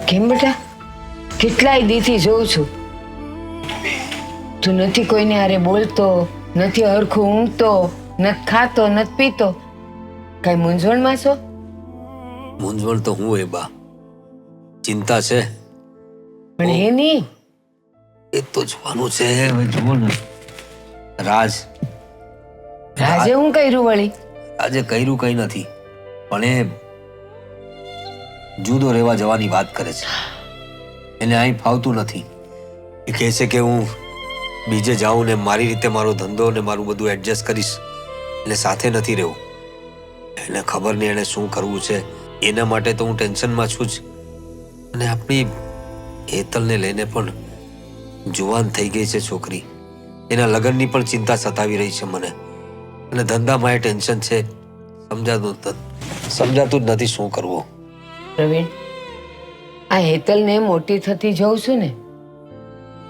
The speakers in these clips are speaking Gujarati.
કેમ બેટા? કેટલાય દીથી જોઉં છું તું નથી કોઈને હારે બોલતો, નથી હરખું ઊંઘતો, નથી ખાતો, નથી પીતો. કઈ મૂંઝવણમાં છો? મૂંઝવણ તો હું એ બા, ચિંતા છે. પણ એની એ તો જોવાનું છે. હવે જુઓ ને, રાજે હું કર્યું વળી? આજે કર્યું કઈ નથી, પણ એ જુદો રહેવા જવાની વાત કરે છે. એને અહીં ફાવતું નથી. એ કહે છે કે હું બીજે જાઉં ને મારી રીતે મારો ધંધો ને મારું બધું એડજસ્ટ કરીશ, એટલે સાથે નથી રહેવું. એને ખબર નહીં એને શું કરવું છે. એના માટે તો હું ટેન્શનમાં છું જ. અને આપણી હેતલને લઈને પણ જુવાન થઈ ગઈ છે છોકરી. એના લગ્નની પણ ચિંતા સતાવી રહી છે મને. અને ધંધામાં એ ટેન્શન છે. સમજાતું જ નથી શું કરવું. પ્રવીણ, આ હેતલને મોટી થતી જોઉં છું ને,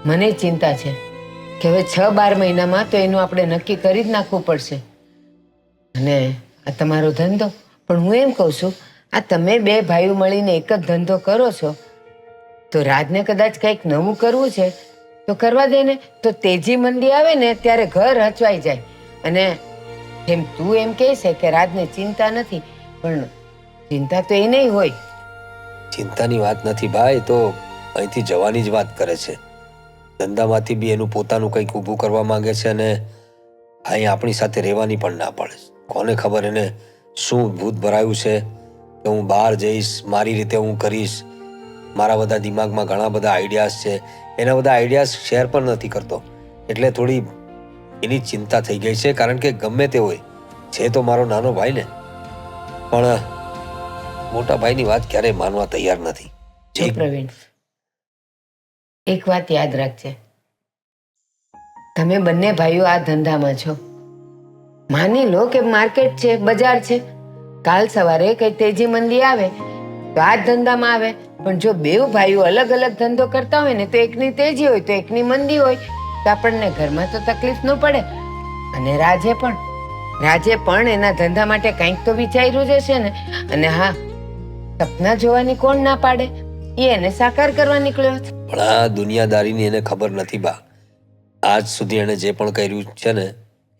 મને ચિંતા છે કે હવે 6-12 મહિનામાં તો એનું આપણે નક્કી કરી જ નાખવું પડશે. અને આ તમારો ધંધો, પણ હું એમ કહું છું આ તમે બે ભાઈઓ મળીને એક જ ધંધો કરો છો તો રાજને કદાચ કંઈક નવું કરવું છે તો કરવા દે ને. તો તેજી મંદી આવે ને ત્યારે ઘર હચવાઈ જાય. અને જેમ તું એમ કહે છે કે રાજને ચિંતા નથી, પણ ચિંતા તો એને હોય. ચિંતાની વાત નથી ભાઈ, તો અહીંથી જવાની જ વાત કરે છે. ધંધામાંથી બી એનું પોતાનું કંઈક ઊભું કરવા માંગે છે અને અહીં આપણી સાથે રહેવાની પણ ના પાડે છે. કોને ખબર એને શું ભૂત ભરાયું છે કે હું બહાર જઈશ, મારી રીતે હું કરીશ. મારા બધા દિમાગમાં ઘણા બધા આઈડિયાઝ છે. એના બધા આઈડિયાઝ શેર પણ નથી કરતો. એટલે થોડી એની ચિંતા થઈ ગઈ છે. કારણ કે ગમે તે હોય, છે તો મારો નાનો ભાઈ ને, પણ મોટા ભાઈની વાત ક્યારેય માનવા તૈયાર નથી. જો પ્રવીણ, એક વાત યાદ રાખજે, તમે બંને ભાઈઓ આ ધંધામાં છો. માની લો કે માર્કેટ છે, બજાર છે, કાલ સવારે કઈ તેજી મંદી આવે તો આ જ ધંધામાં આવે. પણ જો બેઉ ભાઈઓ અલગ અલગ ધંધો કરતા હોય ને, તો એકની તેજી હોય તો એકની મંદી હોય, તો આપણને ઘરમાં તો તકલીફ ન પડે. અને રાજે પણ એના ધંધા માટે કંઈક તો વિચાર્યું જ હશે ને. અને હા, સપના જોવાની કોણ ના પાડે, એ એને સાકાર કરવા નીકળ્યો છે. પણ આ દુનિયાદારીની એને ખબર નથી બા. આજ સુધી એને જે પણ કર્યું છે ને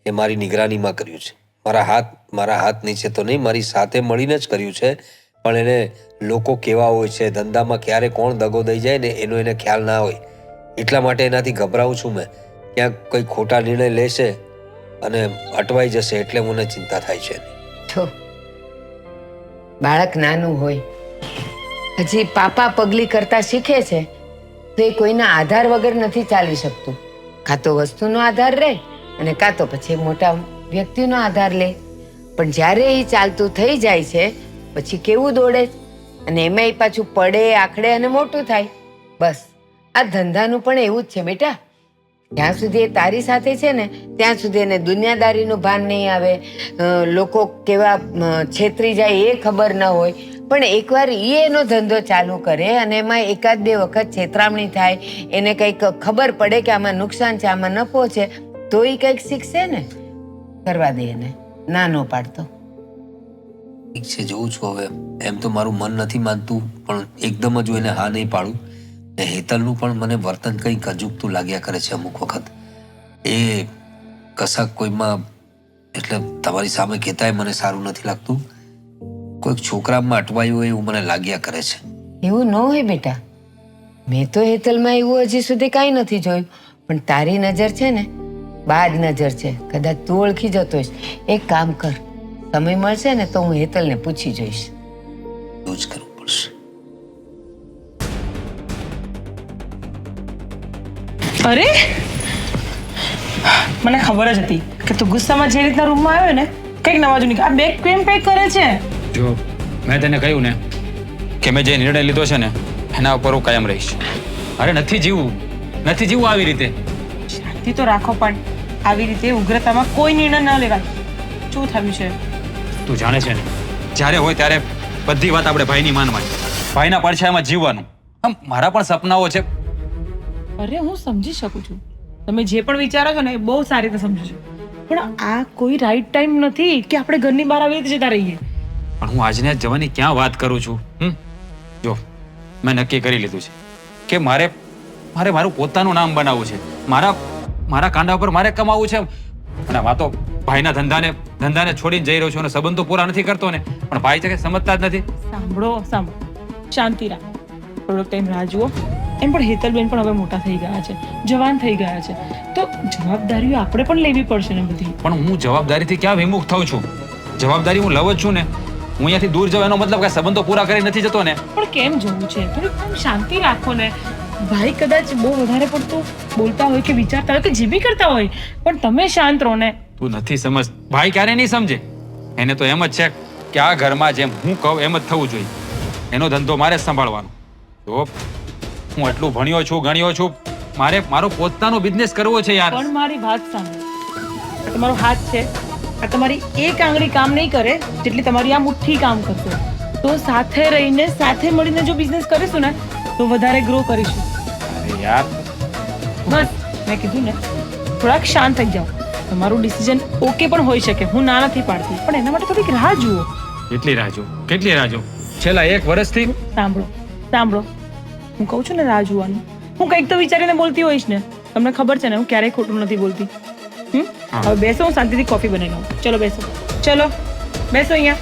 એ મારી નિગરાનીમાં કર્યું છે. મારા હાથ નીચે તો નહીં, મારી સાથે મળીને જ કર્યું છે. પણ એને લોકો કેવા હોય છે, ધંધામાં ક્યારે કોણ દગો દઈ જાય ને એનો એને ખ્યાલ ના હોય. એટલા માટે એનાથી ગભરાઉં છું મેં. ક્યાંક કોઈ ખોટા નિર્ણય લેશે અને અટવાઈ જશે, એટલે મને ચિંતા થાય છે. છો બાળક નાનું હોય, હજી પાપા પગલી કરતા શીખે છે, તો એ કોઈના આધાર વગર નથી ચાલી શકતું. કાં તો વસ્તુનો આધાર રહે અને કાં તો પછી મોટા વ્યક્તિનો આધાર લે. પણ જ્યારે એ ચાલતું થઈ જાય છે પછી કેવું દોડે, અને એમાં એ પાછું પડે, આખડે અને મોટું થાય. બસ આ ધંધાનું પણ એવું જ છે બેટા. જ્યાં સુધી એ તારી સાથે છે ને ત્યાં સુધી એને દુનિયાદારીનું ભાન નહીં આવે, લોકો કેવા છેતરી જાય એ ખબર ન હોય. પણ એકવાર એનો ધંધો ચાલુ કરે અને એમાં 1-2 વખત છેતરામણી થાય, એને કંઈક ખબર પડે કે આમાં નુકસાન છે, આમાં નફો છે, તો એ કંઈક શીખશે ને. કરવા દે એને, ના નો પાડતો. ઠીક છે, જોઉં છું હવે. એમ તો મારું મન નથી માનતું, પણ એકદમ જ એને હા નહીં પાડું. ને હેતલનું પણ મને વર્તન કંઈક અજુગતું લાગ્યા કરે છે અમુક વખત. એ કશાક કોઈમાં, એટલે તમારી સામે કહેતાય મને સારું નથી લાગતું, કોઈક છોકરામાં અટવાયું હોય એવું મને લાગ્યા કરે છે. એવું ન હોય બેટા. મેં તો હેતલમાં એવું હજી સુધી કાંઈ નથી જોયું. પણ તારી નજર છે ને બાજ નજર છે, કદાચ તું ઓળખી જતો હોઈશ. એક કામ કર, સમય મળશે ને તો હું હેતલને પૂછી જોઈશ. એવું જ કરવું પડશે. અરે, મને ખબર જ હતી કે તું ગુસ્સામાં જે રીતના રૂમમાં આવ્યો ને, કંઈક નવાજુ નીકળ. આ બેગ કેમ પેક કરે છે? જો મેં તને કહ્યું ને કે મેં જે નિર્ણય લીધો છે ને એના ઉપર હું કાયમ રહીશ. અરે નથી જીવવું આવી રીતે. શાંતિ તો રાખો, પણ આવી રીતે ઉગ્રતામાં કોઈ નિર્ણય ન લેવાય. શું થયું છે? તું જાણે છે ને, જ્યારે હોય ત્યારે બધી વાત આપણે ભાઈની માનવાની, ભાઈના પડછાયામાં જીવવાનું. આમ મારા પણ સપનાઓ છે. અરે હું સમજી શકું છું, તમે જે પણ વિચારો છો ને એ બહુ સારી રીતે સમજો છો. પણ આ કોઈ રાઈટ ટાઈમ નથી કે આપણે ઘરની બહાર આવી રીતે જતા રહીએ. પણ હું આજને આજ જવાની ક્યાં વાત કરું છું? જો મેં નક્કી કરી લીધું છે કે મારે મારું પોતાનું નામ બનાવવું છે. મારા કાંડા ઉપર મારે કમાવું છે. અને આ તો ભાઈના ધંધાને છોડીને જઈ રહ્યો છું અને સંબંધ તો પૂરા નથી કરતો ને, પણ ભાઈ છે કે સમજતા જ નથી. સાંભળો શાંતિ રાખ, થોડોક ટાઈમ રાહ જુઓ. એમ પણ હેતલબેન પણ હવે મોટા થઈ ગયા છે, જવાન થઈ ગયા છે, તો જવાબદારીઓ આપણે પણ લેવી પડશે ને બધી. પણ હું જવાબદારીથી ક્યાં વિમુખ થઉં છું? જવાબદારી હું લઉં જ છું ને. હું અહીંયાથી દૂર જવાનો એનો મતલબ કે સંબંધો પૂરા કરી નથી જતો ને. પણ કેમ જવું છે? થોડીક શાંતિ રાખો ને. ભાઈ કદાચ બહુ વધારે પડતું બોલતા હોય કે વિચારતા હોય કે જે બી કરતા હોય, પણ તમે શાંત રહો ને. તું નથી સમજ. ભાઈ ક્યારે નહીં સમજે. એને તો એમ જ છે કે આ ઘરમાં જેમ હું કહું એમ જ થવું જોઈએ. એનો ધંધો મારે જ સંભાળવાનો. તો હું એટલું ભણ્યો છું, ગણ્યો છું, મારો પોતાનો બિઝનેસ કરવો છે યાર. પણ મારી વાત સાંભળો, આ તમારો હાથ છે, આ તમારી એક આંગળી કામ નહીં કરે જેટલી તમારી આ મુઠ્ઠી કામ કરશે. તો સાથે રહીને સાથે મળીને જો બિઝનેસ કરીશું ને તો વધારે ગ્રો કરીશું. અરે યાર, બસ મેં કીધું ને, થોડાક શાંત થઈ જાઓ. તમારું ડિસિઝન ઓકે પણ હોઈ શકે, હું ના નથી પાડતી, પણ એના માટે થોડીક રાહ જુઓ. કેટલી રાહ જો છેલ્લા 1 વર્ષથી. સાંભળો, હું કહું છું ને રાહ જોવાનું. હું કંઈક તો વિચારીને બોલતી હોઈશ ને, તમને ખબર છે ને હું ક્યારેય ખોટું નથી બોલતી. હવે બેસો, હું શાંતિથી કોફી બનાવી લઉં. ચલો બેસો અહીંયા.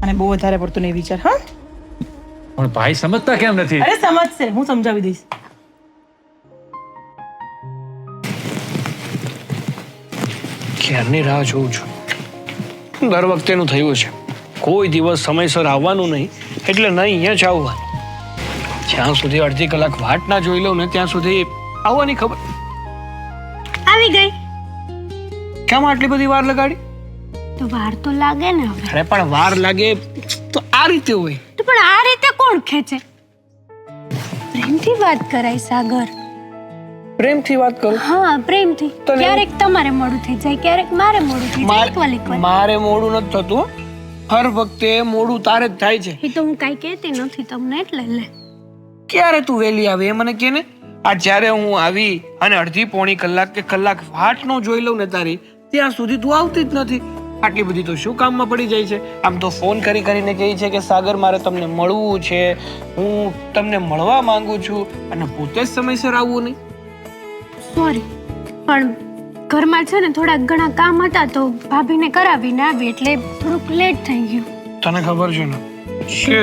અને બહુ વધારે પડતું નહીં વિચાર. હા, પણ ભાઈ સમજતા કેમ નથી? અરે સમજશે, હું સમજાવી દઈશ. ક્યારની રાહ જોઉં છું. દર વખતેનું થયું છે. કોઈ દિવસ સમયસર આવવાનું નહીં એટલે નહીં અહીંયા જ આવવાનું. જ્યાં સુધી અડધી કલાક વાટ ના જોઈ લઉં ને ત્યાં સુધી આવવાની ખબર. આવી ગઈ કેમ આટલી બધી વાર લગાડી? તો વાર તો લાગે ને હવે. અરે પણ વાર લાગે તો આ રીતે હોય. તો પણ આ રીતે કોણ ખેંચે? પ્રેમથી વાત કરાય સાગર. પ્રેમથી વાત કરું. હા, પ્રેમથી. તને- ક્યારેક તમારે મોડું થઈ જાય, ક્યારેક મારે મોડું થઈ જાય. એકવાર મારે મોડું નથી થતું. હર વખતે મોડું તારે જ થાય છે. એ તો હું કાઈ કહેતી નથી તમને, એટલે લે. ક્યારે તું વહેલી આવી એ મને કે ને. આ જ્યારે હું આવી અને અડધી પોણી કલાક કે કલાક વાટ નો જોઈ લઉં ને તારી, ત્યાં સુધી તું આવતી જ નથી. આટલી બધી તો શું કામમાં પડી જાય છે? આમ તો ફોન કરીને કહે છે કે સાગર મારે તમને મળવું છે, હું તમને મળવા માંગુ છું, અને પોતે જ સમયસર આવવું નહીં. સોરી, પણ ઘરમાં છે ને થોડા ઘણા કામ હતા તો ભાભીને કરાવીને આવી, એટલે થોડુંક લેટ થઈ ગયું. તને ખબર છે ને કે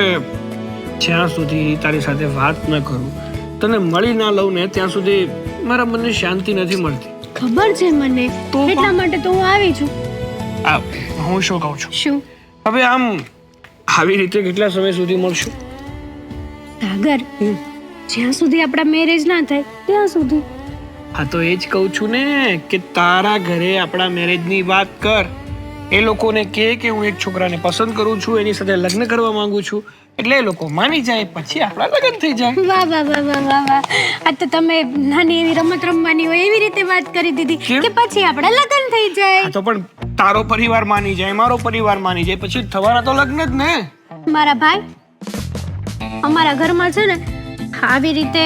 જ્યાં સુધી તારી સાથે વાત ન કરું, તને મળી ના લઉં ને ત્યાં સુધી મારા મનને શાંતિ નથી મળતી. ખબર છે મને, તો પણ- એટલા માટે તો હું આવી છું. આ હું શું કહું છું, શું હવે આમ આવી રીતે કેટલા સમય સુધી મળશું? સાગર, જ્યાં સુધી આપણા મેરેજ ના થાય ત્યાં સુધી. હા તો એ જ કહું છું ને કે તારા ઘરે આપણા મેરેજની વાત કર. એ લોકોને કહે કે હું એક છોકરાને પસંદ કરું છું, એની સાથે લગ્ન કરવા માંગુ છું, એટલે એ લોકો માની જાય, પછી આપણા લગ્ન થઈ જાય. વાહ વાહ વાહ વાહ વાહ વાહ. આ તો તમે નાની એવી રમત રમવાની હોય એવી રીતે વાત કરી દીધી કેમ? કે પછી આપણા લગ્ન થઈ જાય. હા તો પણ તારો પરિવાર માની જાય, મારો પરિવાર માની જાય, પછી થવાના તો લગ્ન જ ને. મારા ભાઈ, અમારા ઘરમાં છે ને આવી રીતે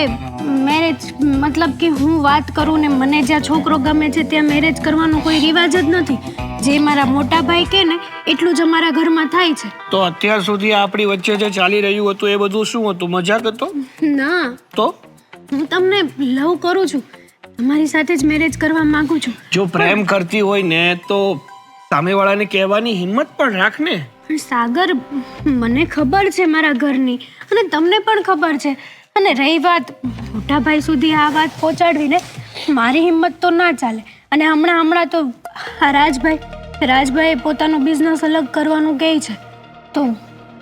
મેરેજ, મતલબ કે હું વાત કરું ને મને જ્યાં છોકરો ગમે છે ત્યાં મેરેજ કરવાનો કોઈ રિવાજ જ નથી. જે મારા મોટા ભાઈ કે ને એટલું જ અમારા ઘરમાં થાય છે. તો અત્યાર સુધી આપણી વચ્ચે જે ચાલી રહ્યું હતું એ બધું શું હતું? મજાક હતો? ના, તો હું તમને લવ કરું છું, તમારી સાથે જ મેરેજ કરવા માંગુ છું. જો પ્રેમ કરતી હોય ને તો સામેવાળાને કહેવાની હિંમત પણ રાખ ને. પણ સાગર, મને ખબર છે મારા ઘરની, અને તમને પણ ખબર છે. અને રહી વાત મોટા ભાઈ સુધી આ વાત પહોંચાડવીને, મારી હિંમત તો ના ચાલે. અને હમણાં તો આ રાજભાઈ પોતાનો બિઝનેસ અલગ કરવાનું કહે છે. તો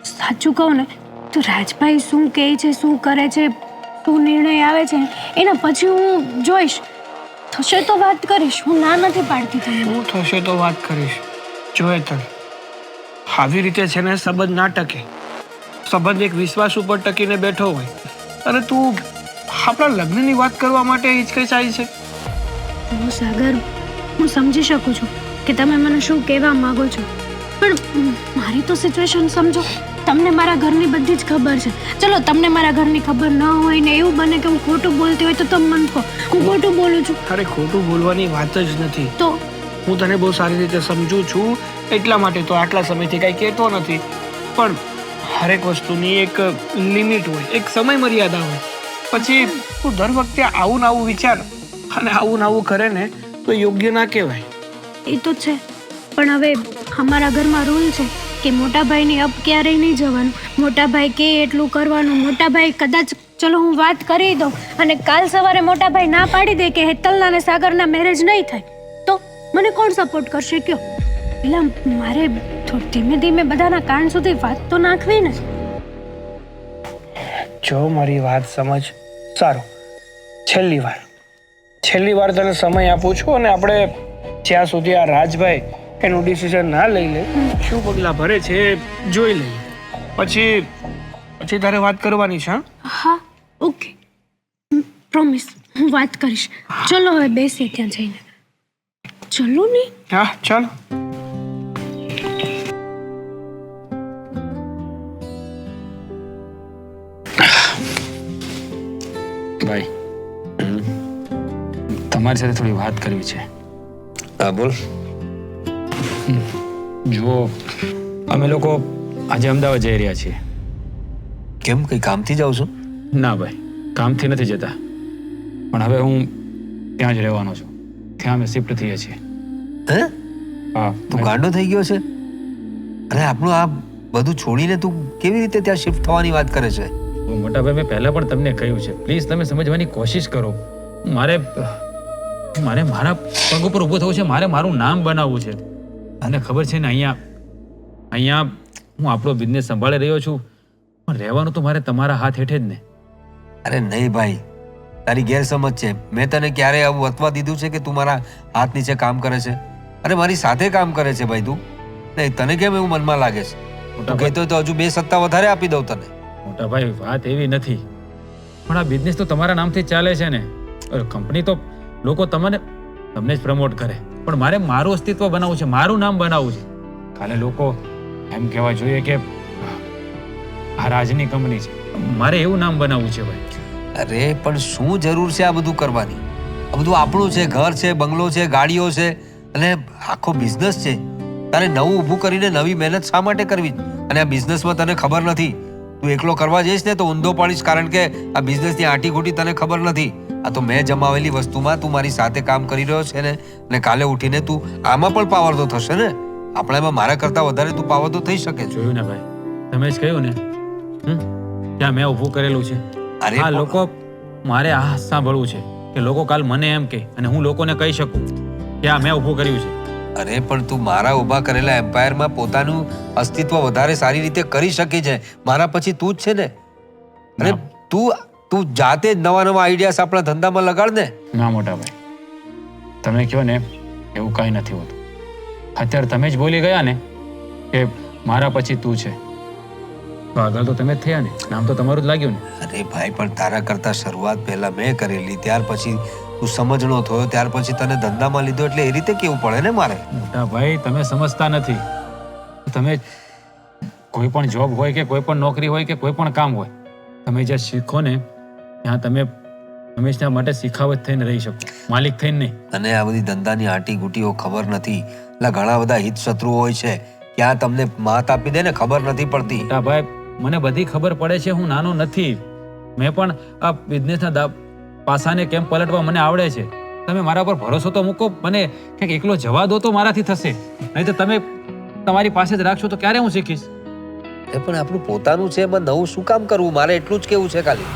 સાચું કહું ને તો રાજભાઈ શું કહે છે, શું કરે છે, શું નિર્ણય આવે છે, એના પછી હું જોઈશ. થશે તો વાત કરીશ, હું ના નથી પાડતી તમને. શું થશે તો વાત કરીશ. જોયે તને આવી રીતે છે ને સંબંધ ના ટકે. સંબંધ એક વિશ્વાસ ઉપર ટકીને બેઠો હોય, અને તું આપણા લગ્નની વાત કરવા માટે હિચકિચાય છે. હું સાગર, હું સમજી શકું છું કે તમે મને શું કહેવા માંગો છો, પણ મારી તો સિચ્યુએશન સમજો. તમને મારા ઘરની બધી જ ખબર છે. ચલો, તમને મારા ઘરની ખબર ન હોય ને એવું બને કે હું ખોટું બોલતી હોય તો તમે મને કહો, હું ખોટું બોલું છું. અરે ખોટું બોલવાની વાત જ નથી. તો હું તને બહુ સારી રીતે સમજુ છું, એટલા માટે તો આટલા સમયથી કાંઈ કહેતો નથી. પણ હરેક વસ્તુની એક લિમિટ હોય, એક સમય મર્યાદા હોય. પછી તું દર વખતે આવું ને આવું વિચાર અને આવું ને આવું કરે ને તો યોગ્ય ના કહેવાય. એ તો છે, પણ હવે અમારા ઘરમાં રૂલ છે કે મોટા ભાઈની અપ ક્યારેય નહીં જવાનું. મોટા ભાઈ કે એટલું કરવાનું. મોટા ભાઈ કદાચ ચલો હું વાત કરી દઉં અને કાલ સવારે મોટા ભાઈ ના પાડી દે કે હેતલના અને સાગરના મેરેજ નહીં થાય તો મને કોણ સપોર્ટ કરશે કયો? પેલા મારે થોડું ધીમે ધીમે બધાના કાન સુધી વાત તો નાખવી ને. જો મારી વાત સમજ. સારું, છેલ્લી વાર તને સમય આપું છું અને આપણે જ્યાં સુધી આ રાજભાઈ એનું ડિસિઝન ના લઈ લે, શું પગલાં ભરે છે એ જોઈ લઈએ. પછી તારે વાત કરવાની છે. હા ઓકે, પ્રોમિસ, હું વાત કરીશ. ચલો હવે બેસીએ ત્યાં જઈને. ચલો ને. હા ચાલો. ભાઈ, તમારી સાથે થોડી વાત કરવી છે. હા બોલ. જુઓ, અમે લોકો આજે અમદાવાદ જઈ રહ્યા છીએ. કેમ, કઈ કામથી જાઉં છું? ના ભાઈ, કામથી નથી જતા, પણ હવે હું ત્યાં જ રહેવાનો છું. ત્યાં અમે શિફ્ટ થઈએ છીએ. હે, હા. તું ગાંડો થઈ ગયો છે? અરે આપણું આ બધું છોડીને તું કેવી રીતે ત્યાં શિફ્ટ થવાની વાત કરે છે? મોટા ભાઈ, મેં પહેલા પણ તમને કહ્યું છે, પ્લીઝ તમે સમજવાની કોશિશ કરો. મારે મારા પગ ઉપર ઊભો થવું છે, મારે મારું નામ બનાવવું છે. અને ખબર છે ને, અહીંયા હું આપણો બિઝનેસ સંભાળી રહ્યો છું, પણ રહેવાનું તો મારે તમારા હાથ હેઠે જ ને. અરે નહીં ભાઈ, તારી ગેરસમજ છે. મેં તને ક્યારે આવું વતવા દીધું છે કે તું મારા હાથ નીચે કામ કરે છે? અરે મારી સાથે કામ કરે છે ભાઈ તું. નહીં, તને કેમ એવું મનમાં લાગે છે? તું કહેતો હોય તો હજુ 2 સત્તા વધારે આપી દઉં તને. મોટા ભાઈ, વાત એવી નથી, પણ આ બિઝનેસ તો તમારા નામથી જ ચાલે છે ને. કંપની તો લોકો તમને જ પ્રમોટ કરે, પણ મારે મારું અસ્તિત્વ બનાવવું છે, મારું નામ બનાવવું છે. કાલે લોકો એમ કહેવા જોઈએ કે આ રાજની કંપની છે. મારે એવું નામ બનાવવું છે ભાઈ. અરે પણ શું જરૂર છે આ બધું કરવાની? આ બધું આપણું છે, ઘર છે, બંગલો છે, ગાડીઓ છે અને આખો બિઝનેસ છે. તારે નવું ઊભું કરીને નવી મહેનત શા માટે કરવી? અને આ બિઝનેસમાં તને ખબર નથી. તું એકલો કરવા જઈશ ને તો ઊંધો પાડીશ, કારણ કે આ બિઝનેસની આંટી-ઘૂંટી તને ખબર નથી. આ તો મેં જમાવેલી વસ્તુમાં તું મારી સાથે કામ કરી રહ્યો છે ને, અને કાલે ઉઠીને તું આમાં પણ પાવર તો થશે ને. આપણામાં મારા કરતા વધારે તું પાવર તો થઈ શકે છે. જોયું ને ભાઈ, તમે જ કહ્યું ને, ત્યાં મેં ઊભું કરેલું છે. અરે આ લોકો, મારે આ સાંભળવું છે કે લોકો કાલ મને એમ કહે અને હું લોકોને કહી શકું કે આ મેં ઊભું કર્યું છે. અરે પણ તું મારા ઊભા કરેલા એમ્પાયરમાં પોતાનું અસ્તિત્વ વધારે સારી રીતે કરી શકે છે. મારા પછી તું જ છે ને. અરે તું જાતે જ નવા આઈડિયાસ આપણા ધંધામાં લગાડ ને. ના મોટા ભાઈ, તમે કહો ને એવું કંઈ નથી હોતું. અત્યારે તમે જ બોલી ગયા ને કે મારા પછી તું છે, તો આગળ તો તમે જ થયા ને, નામ તો તમારું જ લાગ્યું ને. અરે ભાઈ, પણ તારા કરતા શરૂઆત પહેલા મેં કરેલી, ત્યાર પછી તું સમજણો થયો, ત્યાર પછી તને ધંધામાં લીધો, એટલે એ રીતે કેવું પડે ને મારે. મોટા ભાઈ, તમે સમજતા નથી. તમે કોઈ પણ જોબ હોય કે કોઈ પણ નોકરી હોય કે કોઈ પણ કામ હોય, તમે જ્યાં શીખો ને ત્યાં તમે હંમેશા માટે શીખાવત થઈને રહી શકો, માલિક થઈને નહીં. અને આ બધી ધંધાની આંટી ગુટીઓ ખબર નથી. એટલે ઘણા બધા હિત શત્રુઓ હોય છે, ક્યાં તમને માત આપી દે ને ખબર નથી પડતી. મોટા ભાઈ, મને બધી ખબર પડે છે, હું નાનો નથી. મેં પણ આ બિઝનેસના પાસાને કેમ પલટવા મને આવડે છે. તમે મારા પર ભરોસો તો મૂકો, મને કંઈક એકલો જવા દો તો મારાથી થશે, નહીં તો તમે તમારી પાસે જ રાખશો તો ક્યારે હું શીખીશ? એ પણ આપણું પોતાનું છે, એમાં નવું શું કામ કરવું? મારે એટલું જ કેવું છે ખાલી.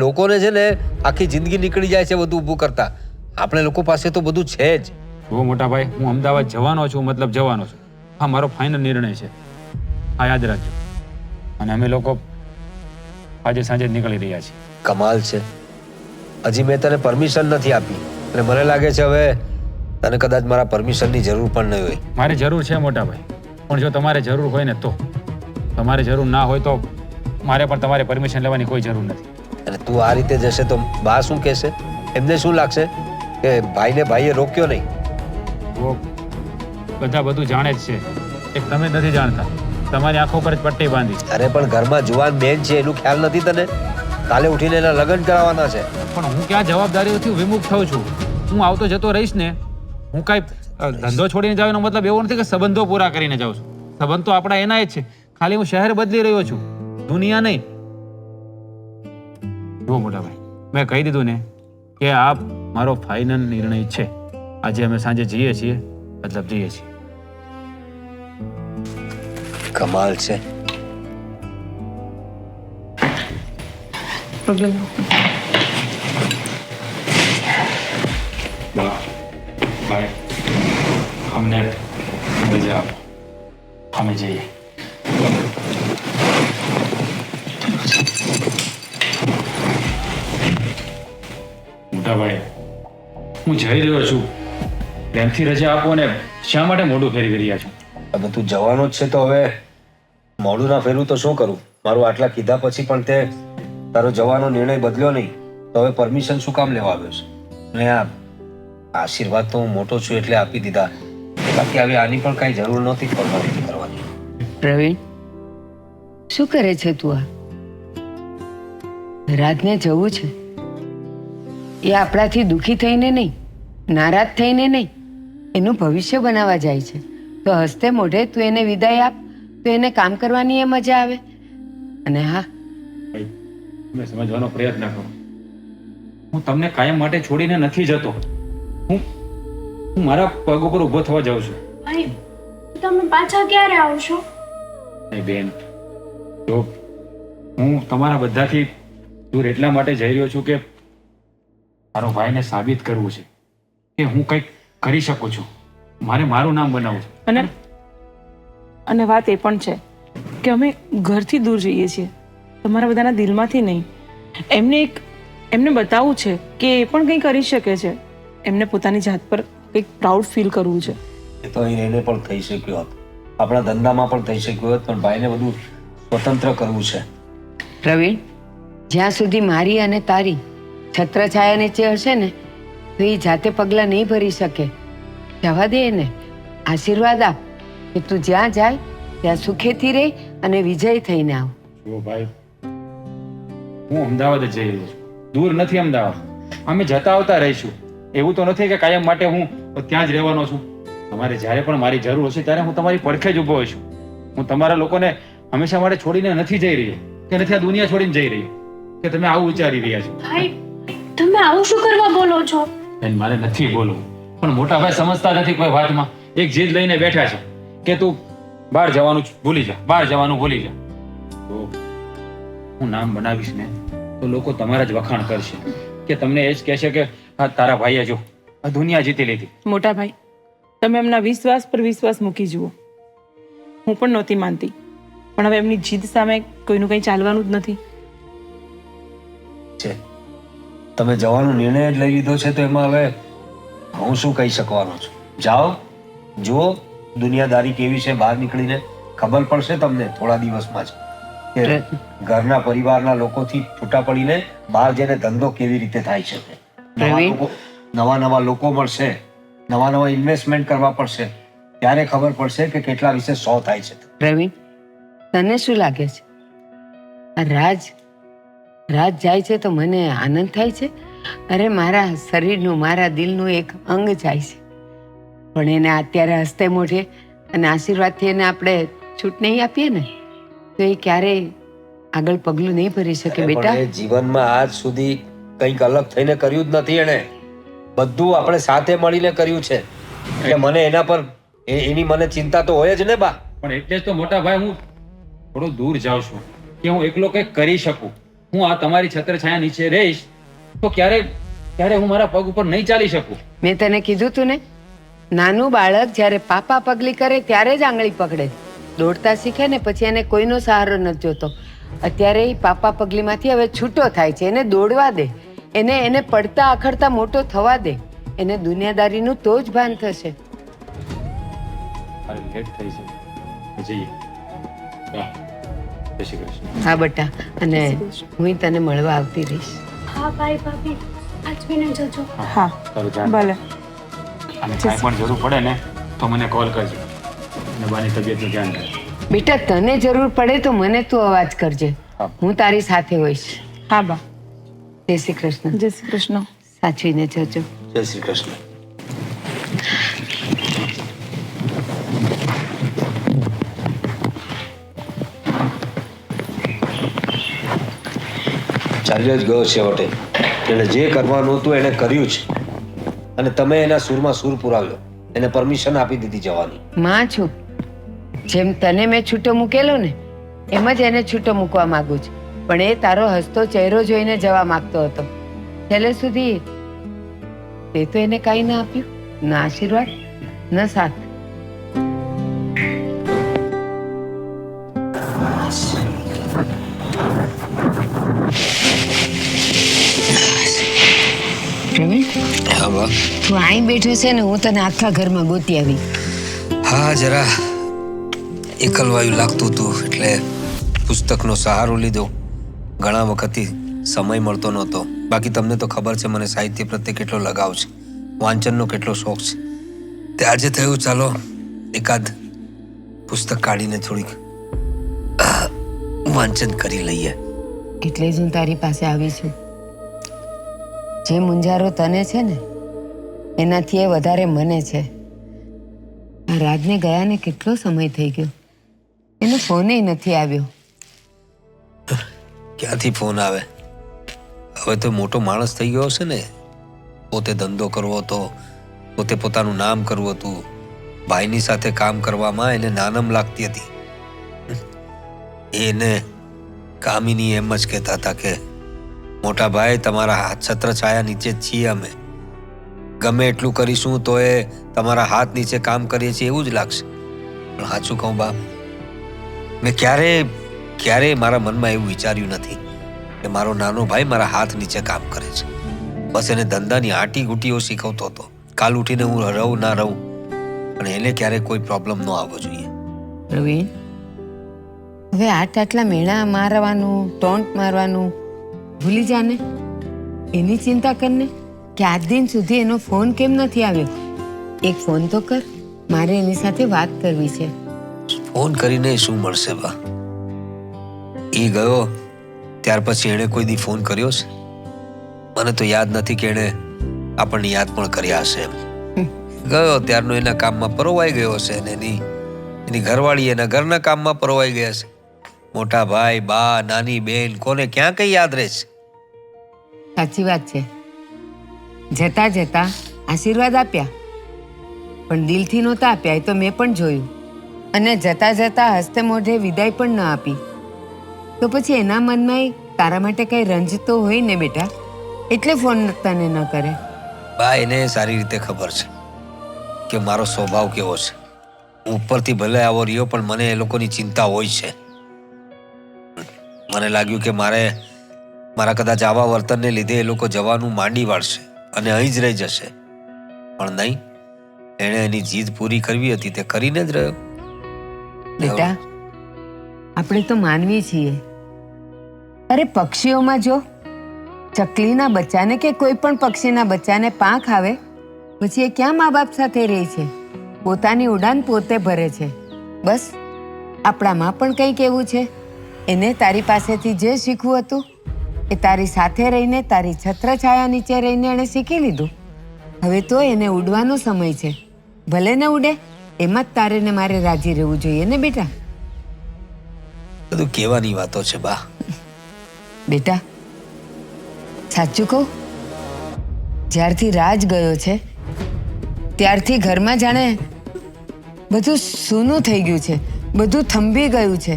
લોકોને છે ને આખી જિંદગી નીકળી જાય છે બધું ઊભું કરતા. આપણે લોકો પાસે તો બધું છે જ. જો મોટા ભાઈ, હું અમદાવાદ જવાનો છું, મતલબ જવાનો છું. હા, મારો ફાઇનલ નિર્ણય છે, આ યાદ રાખજો. અને અમે લોકો આજે સાંજે જ નીકળી રહ્યા છીએ. કમાલ છે, હજી મેં તને પરમિશન નથી આપી અને મને લાગે છે હવે તને કદાચ મારા પરમિશનની જરૂર પણ નહીં હોય. મારી જરૂર છે મોટા ભાઈ, પણ જો તમારે જરૂર હોય ને તો. તમારે જરૂર ના હોય તો મારે પણ તમારે પરમિશન લેવાની કોઈ જરૂર નથી. અને તું આ રીતે જશે તો બા શું કહેશે? એમને શું લાગશે કે ભાઈને ભાઈએ રોક્યો નહીં? બધા બધું જાણે જ છે, એક તમે નથી જાણતા. તમારી આંખો પર જ પટ્ટી બાંધી. અરે પણ ઘરમાં જુવાન બેન છે એનું ખ્યાલ નથી તને? કાલે ઉઠીને એના લગ્ન કરાવવાના છે. પણ હું ક્યાં જવાબદારીઓથી વિમુખ થઉં છું? હું આવતો જતો રહીશ ને. હું કાંઈ ધંધો છોડીને જાવ એનો મતલબ એવો નથી કે સંબંધો પૂરા કરીને જાઉં છું. સંબંધ તો આપણા એના જ છે. ખાલી હું શહેર બદલી રહ્યો છું, દુનિયા નહીં. જુઓ મોટા ભાઈ, મેં કહી દીધું ને કે આ મારો ફાઇનલ નિર્ણય છે. આજે અમે સાંજે જઈએ છીએ, મતલબ જઈએ છીએ. કમાલ છે. ભાઈ, અમને રજા આપો, અમે જઈએ. મોટા ભાઈ, હું જઈ રહ્યો છું. પ્રેમથી રજા આપો ને શા માટે મોઢું ફેરવી રહ્યા છો? હવે તું જવાનો જ છે તો હવે મોડું ના ફેરવું તો શું કરું? મારું આટલા કીધા પછી પણ તે તારો જવાનો નિર્ણય બદલ્યો નહીં, તો હવે પરમિશન શું કામ લેવા આવ્યો છે? અને આ આશીર્વાદ તો હું મોટો છું એટલે આપી દીધા, બાકી હવે આની પણ કાંઈ જરૂર નહોતી ફોર્માલિટી કરવાની. પ્રવીણ, શું કરે છે તું? આ રાજને જવું છે, એ આપણાથી દુઃખી થઈને નહીં, નારાજ થઈને નહીં, એનું ભવિષ્ય બનાવવા જાય છે. તો હસતે મોઢે તું એને વિદાય આપ, તો એને કામ કરવાની એ મજા આવે. અને હા, તમે સમજવાનો પ્રયત્ન કરો. હું તમને કાયમ માટે છોડીને નથી જતો. હું મારા પગ ઉપર ઊભો થવા જાઉં છું. ભાઈ, તમે પાછા ક્યારે આવશો? નહીં બેન, તો હું તમારા બધાથી દૂર એટલા માટે જઈ રહ્યો છું કે મારો ભાઈને સાબિત કરવું છે કે હું કંઈક કરી શકું છું. મારે મારું નામ બનાવવું છે. અને વાત એ પણ છે કે અમે ઘરથી દૂર જઈએ છીએ, તમારા બધાના દિલમાંથી નહીં. એમને બતાવવું છે કે એ પણ કંઈ કરી શકે છે. એમને પોતાની જાત પર કંઈક પ્રાઉડ ફીલ કરવું છે. એ તો અહીં રહીને પણ થઈ શક્યું હોત, આપણા ધંધામાં પણ થઈ શક્યું હોત, પણ ભાઈને બધું સ્વતંત્ર કરવું છે. પ્રવીણ, જ્યાં સુધી મારી અને તારી છત્રછાયા નીચે હશે ને, તો એ જાતે પગલાં નહીં ભરી શકે. જવા દે એને, આશીર્વાદ આપ કે તું જ્યાં જાય ત્યાં સુખેથી રહી અને વિજય થઈને આવ. જુઓ ભાઈ, હું અમદાવાદ જ જઈ રહ્યો છું, દૂર નથી અમદાવાદ. અમે જતા આવતા રહીશું. એવું તો નથી કે કાયમ માટે હું ત્યાં જ રહેવાનો છું. તમારે જ્યારે પણ મારી જરૂર હશે ત્યારે હું તમારી પડખે જ ઊભો હોઈશું. હું તમારા લોકોને હંમેશા માટે છોડીને નથી જઈ રહ્યો, કે નથી આ દુનિયા છોડીને જઈ રહ્યો, કે તમે આવું વિચારી રહ્યા છો. ભાઈ, તમે આવું શું કરવા બોલો છો? બેન, મારે નથી બોલવું, પણ મોટા ભાઈ સમજતા નથી કોઈ વાતમાં. એક જીદ લઈને બેઠા છે કે તું બહાર જવાનું ભૂલી જા, બહાર જવાનું ભૂલી જા. તો હું નામ બનાવીશ ને તો લોકો તમારા જ વખાણ કરશે, કે તમને એ જ કહેશે કે હા, તારા ભાઈએ જો આ દુનિયા જીતી લીધી. મોટા ભાઈ, તમે એમના વિશ્વાસ પર વિશ્વાસ મૂકી જુઓ. હું પણ નહોતી માનતી, પણ હવે એમની જીદ સામે કોઈનું કંઈ ચાલવાનું જ નથી. છે તમે જવાનો નિર્ણય જ લઈ લીધો છે, તો એમાં હવે હું શું કહી શકવાનો છું? જાઓ, જુઓ દુનિયાદારી કેવી છે, બહાર નીકળીને ખબર પડશે તમને થોડા દિવસમાં જ કે ઘરના પરિવારના લોકોથી છૂટા પડીને બહાર જઈને ધંધો કેવી રીતે થાય છે. નવા લોકો મળશે, નવા ઇન્વેસ્ટમેન્ટ કરવા પડશે, ત્યારે ખબર પડશે કે કેટલા વિશે 100 થાય છે. પ્રવીણ, તને શું લાગે છે? આ રાજ જાય છે તો મને આનંદ થાય છે. અરે, મારા શરીરનું, મારા દિલનું એક અંગ જાય છે, પણ એને અત્યારે હસતે મોઢે અને આશીર્વાદથી એને આપણે છૂટ નહીં આપીએ ને, તો એ ક્યારેય આગળ પગલું નહીં ભરી શકે. બેટા, પણ એ જીવનમાં આજ સુધી કંઈક અલગ થઈને કર્યું જ નથી. એને બધું આપણે સાથે મળીને કર્યું છે, એટલે મને એના પર એની મને ચિંતા તો હોય જ ને બા. પણ એટલે જ તો મોટા ભાઈ હું થોડો દૂર જાઉં છું કે હું એકલો કંઈક કરી શકું. હું આ તમારી છત્રછાયા નીચે રહીશ તો ક્યારે હું મારા પગ ઉપર નહીં ચાલી શકું. મેં તને કીધું તું ને, નાનું બાળક જ્યારે પાપા પગલી કરે ત્યારે જ આંગળી પકડે. દોડતા શીખે ને પછી એને કોઈનો સહારો નથી જોતો. અત્યારે એ પાપા પગલીમાંથી હવે છૂટો થાય છે. એને દોડવા દે, એને પડતા આખડતા મોટો થવા દે. એને દુનિયાદારીનું તો જ ભાન થશે. મારે લેટ થઈ છે, જઈએ. જય શ્રી કૃષ્ણ. હા બેટા, અને હું તને મળવા આવતી રહીશ. હા ભાઈ, ભાભી, સાચવીને જજો. હા, તારું ધ્યાન ભલે. અને કાંઈ પણ જરૂર પડે ને તો મને કોલ કરજો, અને બાની તબિયતનું ધ્યાન રાખજો. બેટા, તને જરૂર પડે તો મને તું અવાજ કરજે, હું તારી સાથે હોઈશ. હા બા. જય શ્રી કૃષ્ણ. જય શ્રી કૃષ્ણ. સાચવીને જજો. જય શ્રી કૃષ્ણ. ચાલ્યો જ ગયો છેવટે. એણે જે કરવાનું હતું એણે કર્યું જ, અને તમે એના સૂરમાં સૂર પુરાવ્યો, એને પરમિશન આપી દીધી જવાની. માં છું, જેમ તને મેં છૂટો મૂકેલો ને એમ જ એને છૂટો મૂકવા માંગુ છું. પણ એ તારો હસતો ચહેરો જોઈને જવા માંગતો હતો. છેલ્લે સુધી તે તો એને કાંઈ ના આપ્યું, ના આશીર્વાદ, ના સાથ. પ્રવીણ, હા બા. તું અહીં બેઠો છે ને હું તને આખા ઘરમાં ગોતી આવી. હા, જરા એકલવાયું લાગતું હતું એટલે પુસ્તકનો સહારો લીધો. ઘણા વખતથી સમય મળતો નહોતો. બાકી તમને તો ખબર છે મને સાહિત્ય પ્રત્યે કેટલો લગાવ છે, વાંચનનો કેટલો શોખ છે. તે આજે થયું ચાલો એકાદ પુસ્તક કાઢીને થોડીક વાંચન કરી લઈએ. એટલે જ હું તારી પાસે આવી છું. જે મુંજારો તને છે ને એનાથી એ વધારે મને છે. આ રાજને ગયાને કેટલો સમય થઈ ગયો, એનો ફોને નથી આવ્યો. ક્યાંથી ફોન આવે? હવે તો મોટો માણસ થઈ ગયો છે ને. પોતે ધંધો કરવો હતો, પોતે પોતાનું નામ કરવું હતું. ભાઈની સાથે કામ કરવામાં એને નાનમ લાગતી હતી. એને કામિની એમ જ કહેતા હતા કે મોટા ભાઈ તમારા છત્ર છાયા નીચે જ છીએ અમે. ગમે એટલું કરીશું તો એ તમારા હાથ નીચે કામ કરીએ છીએ એવું જ લાગશે. પણ સાચું કહું બાપ, મેં ક્યારેય મારા મનમાં એવું વિચાર્યું નથી કે મારો નાનો ભાઈ મારા હાથ નીચે કામ કરે છે. બસ એને ધંધાની આટી ગુટીઓ શીખવતો હતો. કાલ ઉઠીને હું રહું ના રહું પણ એને ક્યારેય કોઈ પ્રોબ્લેમ ન આવવો જોઈએ. પ્રવીણ, હવે આટલા મેળા મારવાનું, ટોન્ટ મારવાનું ભૂલી જાને. એની ચિંતા કરને કે આજ દિન સુધી એનો ફોન કેમ નથી આવ્યો. એક ફોન તો કર, મારે એની સાથે વાત કરવી છે. ફોન કરીને શું મળશે બા? એ ગયો ત્યાર પછી એણે કોઈ દી ફોન કર્યો છે? મને તો યાદ નથી કે એણે આપણને યાદ પણ કર્યા હશે. ગયો ત્યારનો એના કામમાં પરોવાઈ ગયો હશે અને એની ઘરવાળી એના ઘરના કામમાં પરોવાઈ ગયા છે. મોટા ભાઈ, બા, નાની બેન કોને ક્યાં કઈ યાદ રહે છે? સાચી વાત છે. જતા જતા આશીર્વાદ આપ્યા પણ દિલથી નહોતા આપ્યા, એ તો મેં પણ જોયું. અને જતા જતા હસ્તે મોઢે વિદાય પણ ન આપી. તો પછી એના મનમાં તારા માટે કઈ રંજ તો હોય ને બેટા, એટલે ફોન તને ન કરે. બા, એને સારી રીતે ખબર છે કે મારો સ્વભાવ કેવો છે. હું ઉપરથી ભલે આવો રહ્યો પણ મને એ લોકોની ચિંતા હોય છે. મને લાગ્યું કે મારા કદાચ આવા વર્તનને લીધે એ લોકો જવાનું માંડી વાળશે અને અહીં જ રહી જશે. પણ નહીં, એણે એની જીદ પૂરી કરવી હતી તે કરીને જ રહ્યો. બેટા, આપણે તો માનવી છીએ. અરે પક્ષીઓમાં જો ચકલીના બચ્ચાને કે કોઈ પણ પક્ષીના બચ્ચાને પાંખ આવે પછી એ ક્યાં મા બાપ સાથે રહે છે? પોતાની ઉડાન પોતે ભરે છે. બસ આપણામાં પણ કંઈક એવું છે. એને તારી પાસેથી જે શીખવું હતું એ તારી સાથે રહીને, તારી છત્રછાયા નીચે રહીને એણે શીખી લીધું. હવે તો એને ઉડવાનો સમય છે. ભલે ને ઉડે, એમાં જ તારે ને મારે રાજી રહેવું જોઈએ ને બેટા. બધું કહેવાની વાતો છે બા. બેટા, સાચું કહું, જ્યારથી રાજ ગયો છે ત્યારથી ઘરમાં જાણે બધું સૂનું થઈ ગયું છે, બધું થંભી ગયું છે.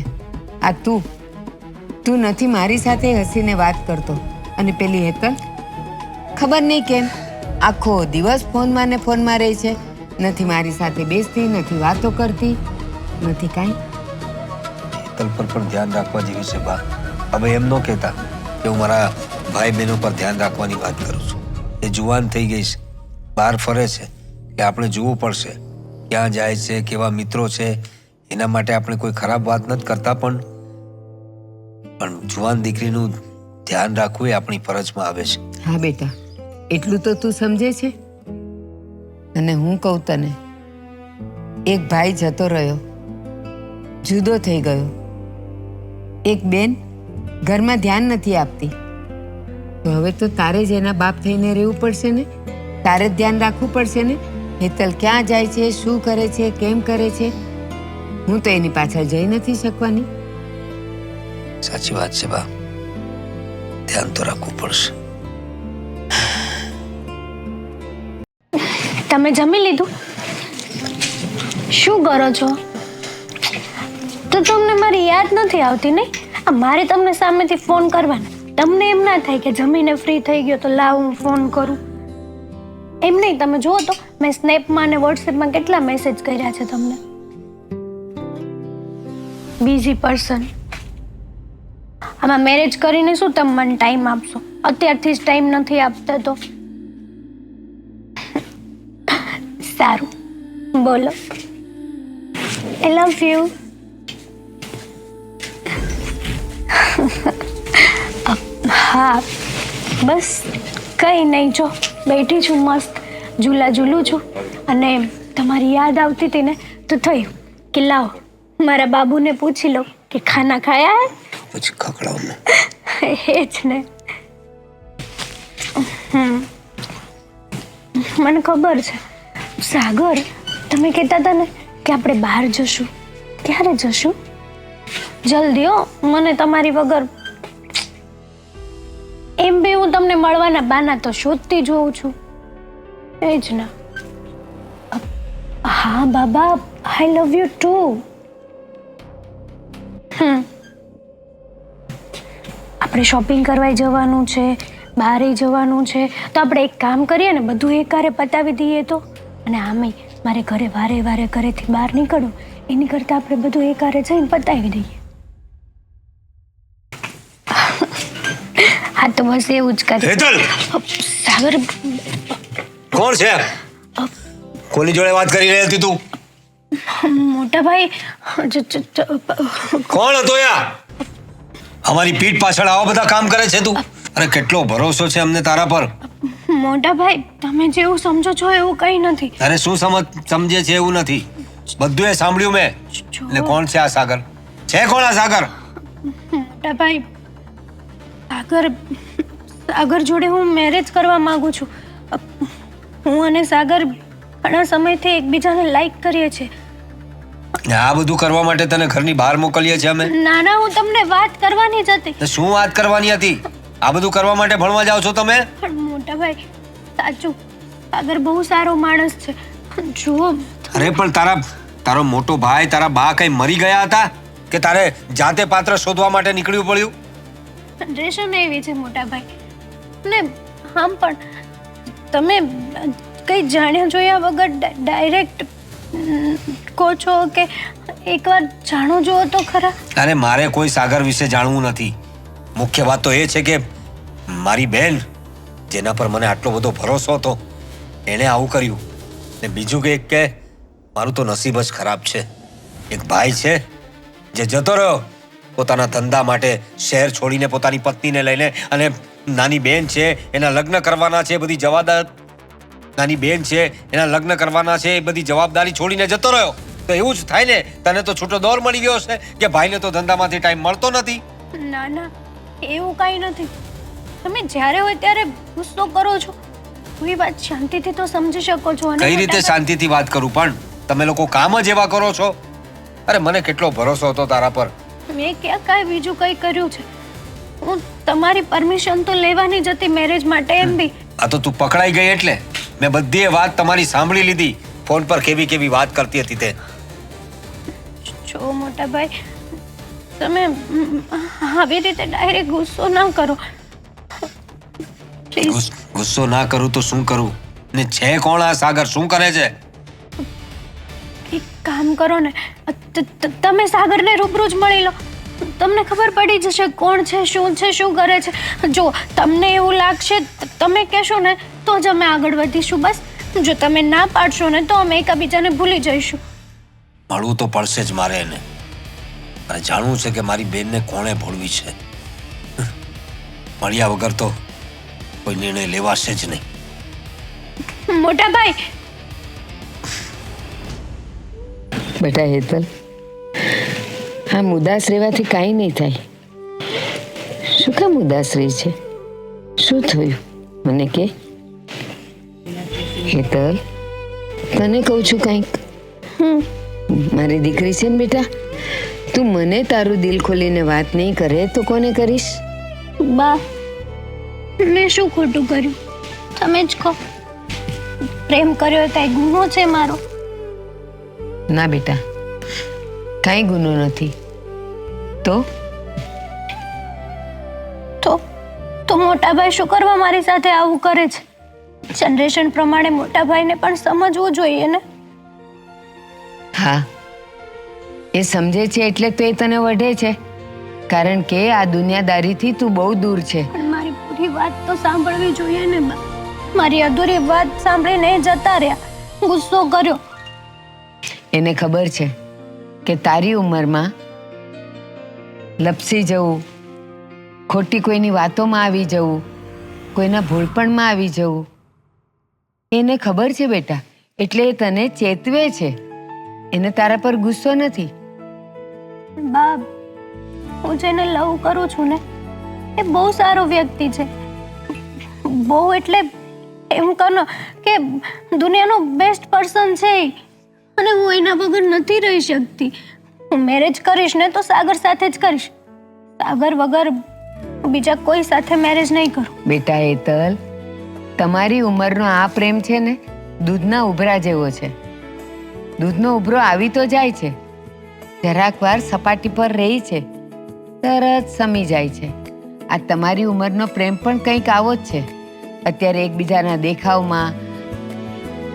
આ તું નથી મારી સાથે હસીને વાત કરતો, અને પેલી હેતલ ખબર નહીં કેમ આખો દિવસ ફોનમાં ને ફોનમાં રહે છે. નથી મારી સાથે બેસતી, નથી વાતો કરતી, નથી કાંઈ. હેતલ પર પણ ધ્યાન રાખવા જેવી છે બા. હવે એમ ન કહેતા કે હું મારા ભાઈ બહેનો પર ધ્યાન રાખવાની વાત કરું છું. એ જુવાન થઈ ગઈ છે, બહાર ફરે છે, કે આપણે જોવું પડશે ક્યાં જાય છે, કેવા મિત્રો છે. એના માટે આપણે કોઈ ખરાબ વાત નથી કરતા, પણ જુવાન દીકરીનું ધ્યાન રાખવું એ આપણી ફરજમાં આવે છે. હા બેટા, એટલું તો તું સમજે છે. અને હું કહું તને, એક ભાઈ જતો રહ્યો, જુદો થઈ ગયો. એક બેન ઘરમાં ધ્યાન નથી આપતી. તો હવે તો તારે જ એના બાપ થઈને રહેવું પડશે ને, તારે જ ધ્યાન રાખવું પડશે ને. હેતલ ક્યાં જાય છે, શું કરે છે, કેમ કરે છે, હું તો એની પાછળ જઈ નથી શકવાની. સાચી વાત છે બા. ધ્યાન તો રાખવું પડશે. તમે જમી લીધું? શું કરો છો? તો તમને મારી યાદ નથી આવતી નહીં? મારે તમને સામેથી ફોન કરવાનો. તમને એમ ના થાય કે જમીને ફ્રી થઈ ગયો તો લાવ હું ફોન કરું. એમ નહીં, તમે જુઓ તો મેં સ્નેપમાં અને વોટ્સએપમાં કેટલા મેસેજ કર્યા છે તમને. બીજી પર્સન. આમાં મેરેજ કરીને શું તમે મને ટાઈમ આપશો? અત્યારથી જ ટાઈમ નથી આપતા તો સારું, બોલો. આઈ લવ યુ. હા બસ કંઈ નહીં, જો બેઠી છું મસ્ત, ઝૂલા ઝૂલું છું અને તમારી યાદ આવતી હતી ને તો થયું કે લાવો મારા બાબુને પૂછી લો કે ખાના ખાયા હે? પછી ખકડાવ ને. એ જ ને. મને ખબર છે સાગર, તમે કહેતા હતા ને કે આપણે બહાર જશું. ક્યારે જશું? જલ્દી હો, મને તમારી વગર. એમ બી હું તમને મળવાના બાના તો શોધતી જોઉં છું. એ જ ને. હા બાબા, આઈ લવ યુ ટુ. આપણે શોપિંગ કરવા જવાનું છે, બહારે જવાનું છે, તો આપણે એક કામ કરીએ ને, બધું એકારે પતાવી દઈએ તો. અને આમે મારે ઘરે વારે વારે ઘરેથી બહાર નીકળવું, એની કરતાં આપણે બધું એકારે જઈને પતાવી દઈએ. હા તો બસ એવું જ કરીએ. હેતલ, સાગર, કોણ છે? કોની જોડે વાત કરી રહી હતી તું? મોટા ભાઈ. કોણ હતો યા? અમારી પીઠ પાછળ આવા બધા કામ કરે છે તું? અરે કેટલો ભરોસો છે અમને તારા પર. મોટા ભાઈ, તમે જેવું સમજો છો એવું કંઈ નથી. અરે શું સમજે છે એવું નથી, બધું એ સાંભળ્યું મેં. એટલે કોણ છે આ સાગર? છે કોણ આ સાગર? મોટા ભાઈ, સાગર જોડે હું મેરેજ કરવા માંગુ છું. હું અને સાગર ઘણા સમયથી એકબીજાને લાઈક કરીએ છીએ. આ બધું કરવા માટે તને ઘરની બહાર મોકલીએ છીએ અમે? ના ના, હું તમને વાત કરવાની જ હતી. તો શું વાત કરવાની હતી? આ બધું કરવા માટે ભણવા જાઓ છો તમે? પણ મોટા ભાઈ, સાચું સાગર બહુ સારો માણસ છે. જુઓ. અરે પણ તારો મોટો ભાઈ, તારા બા કઈ મરી ગયા હતા કે તારે જાતે પાત્ર શોધવા માટે નીકળવું પડ્યું? રેશન એવી છે મોટા ભાઈ. ને આમ પણ તમે કઈ જાણ્યા જોયા વગર ડાયરેક્ટ કહો છો કે એકવાર જાણો જુઓ તો ખરા. અરે મારે કોઈ સાગર વિશે જાણવું નથી. મુખ્ય વાત તો એ છે કે મારી બેન, જેના પર મને આટલો બધો ભરોસો હતો, એણે આવું કર્યું. ને બીજું કે મારું તો નસીબ જ ખરાબ છે. એક ભાઈ છે જે જતો રહ્યો પોતાના ધંધા માટે શહેર છોડીને, પોતાની પત્નીને લઈને, અને નાની બેન છે એના લગ્ન કરવાના છે, બધી જવાબદારી છોડીને જતો રહ્યો. તો એવું જ થાય ને, તને તો છૂટો દોર મળી ગયો છે કે ભાઈને તો ધંધામાંથી ટાઈમ મળતો નથી. ના ના, એવું કાંઈ નથી. તમે જ્યારે હોય ત્યારે ગુસ્સો કરો છો. કોઈ વાત શાંતિથી તો સમજી શકો છો. અને કઈ રીતે શાંતિથી વાત કરું? પણ તમે લોકો કામ જ એવા કરો છો. અરે મને કેટલો ભરોસો હતો તારા પર. મેં ક્યાં કાંઈ બીજું કંઈ કર્યું છે? હું તમારી પરમિશન તો લેવાની જ હતી મેરેજ માટે. એમ બી આ તો તું પકડાઈ ગઈ એટલે મેં બધી એ વાત તમારી સાંભળી લીધી. ફોન પર કેવી વાત કરતી હતી તે. જો મોટા ભાઈ, તમે આવી રીતે ડાયરેક્ટ ગુસ્સો ના કરો. ગુસ્સો ના કરું તો શું કરું? ને છે કોણ આ સાગર? શું કરે છે? એક કામ કરો ને, તમે સાગરને રૂબરૂ જ મળી લો. તમને ખબર પડી જશે કોણ છે, શું કરે છે. જો તમને એવું લાગશે, તમે કહેશો ને તો જ અમે આગળ વધીશું. બસ જો તમે ના પાડશો ને તો અમે એકબીજાને ભૂલી જઈશું. મળવું તો પડશે જ મારે એને. અને જાણવું છે કે મારી બેનને કોણે ભોળવી છે. મળ્યા વગર તો કોઈ નિર્ણય લેવાશે જ નહીં. મોટા ભાઈ. બેટા હેતલ, આમ ઉદાસ રહેવાથી કાંઈ નહીં થાય. શું કામ ઉદાસ રહી છે? શું થયું મને કે? હેતલ, તને કહું છું કંઈક. મારી દીકરી છે ને બેટા, તું મને તારું દિલ ખોલીને વાત નહીં કરે તો કોને કરીશ? બા, મેં શું ખોટું કર્યું તમે જ કહો. પ્રેમ કર્યો એ કાંઈ ગુનો છે મારો? ના બેટા, કાંઈ ગુનો નથી. તો તો મોટા ભાઈ શું કરવા મારી સાથે આવું કરે છે? જનરેશન પ્રમાણે મોટા ભાઈને પણ સમજવું જોઈએ ને. હા, એ સમજે છે એટલે તો એ તને વઢે છે, કારણ કે આ દુનિયાદારીથી તું બહુ દૂર છે. પણ મારી પૂરી વાત તો સાંભળવી જોઈએ ને બા. મારી અધૂરી વાત સાંભળીને એ જતા રહ્યા, ગુસ્સો કર્યો. એને ખબર છે કે તારી ઉંમરમાં લપસી જવું, ખોટી કોઈની વાતોમાં આવી જવું, કોઈના ભૂલપણમાં આવી જવું, એને ખબર છે બેટા, એટલે એ તને ચેતવે છે. એને તારા પર ગુસ્સો નથી. બા, હું જેને લવ કરું છું ને એ બહુ સારો વ્યક્તિ છે. બહુ એટલે એમ કહો કે દુનિયાનો બેસ્ટ પર્સન છે એ. અને હું એના વગર નથી રહી શકતી. હું મેરેજ કરીશ ને તો સાગર સાથે જ કરીશ. સાગર વગર બીજા કોઈ સાથે મેરેજ નહીં કરું. બેટા હેતલ, તમારી ઉંમરનો આ પ્રેમ છે ને દૂધના ઉભરા જેવો છે. દૂધનો ઉભરો આવી તો જાય છે, જરાક વાર સપાટી પર રહી છે, તરત સમી જાય છે. આ તમારી ઉંમરનો પ્રેમ પણ કંઈક આવો જ છે. અત્યારે એકબીજાના દેખાવમાં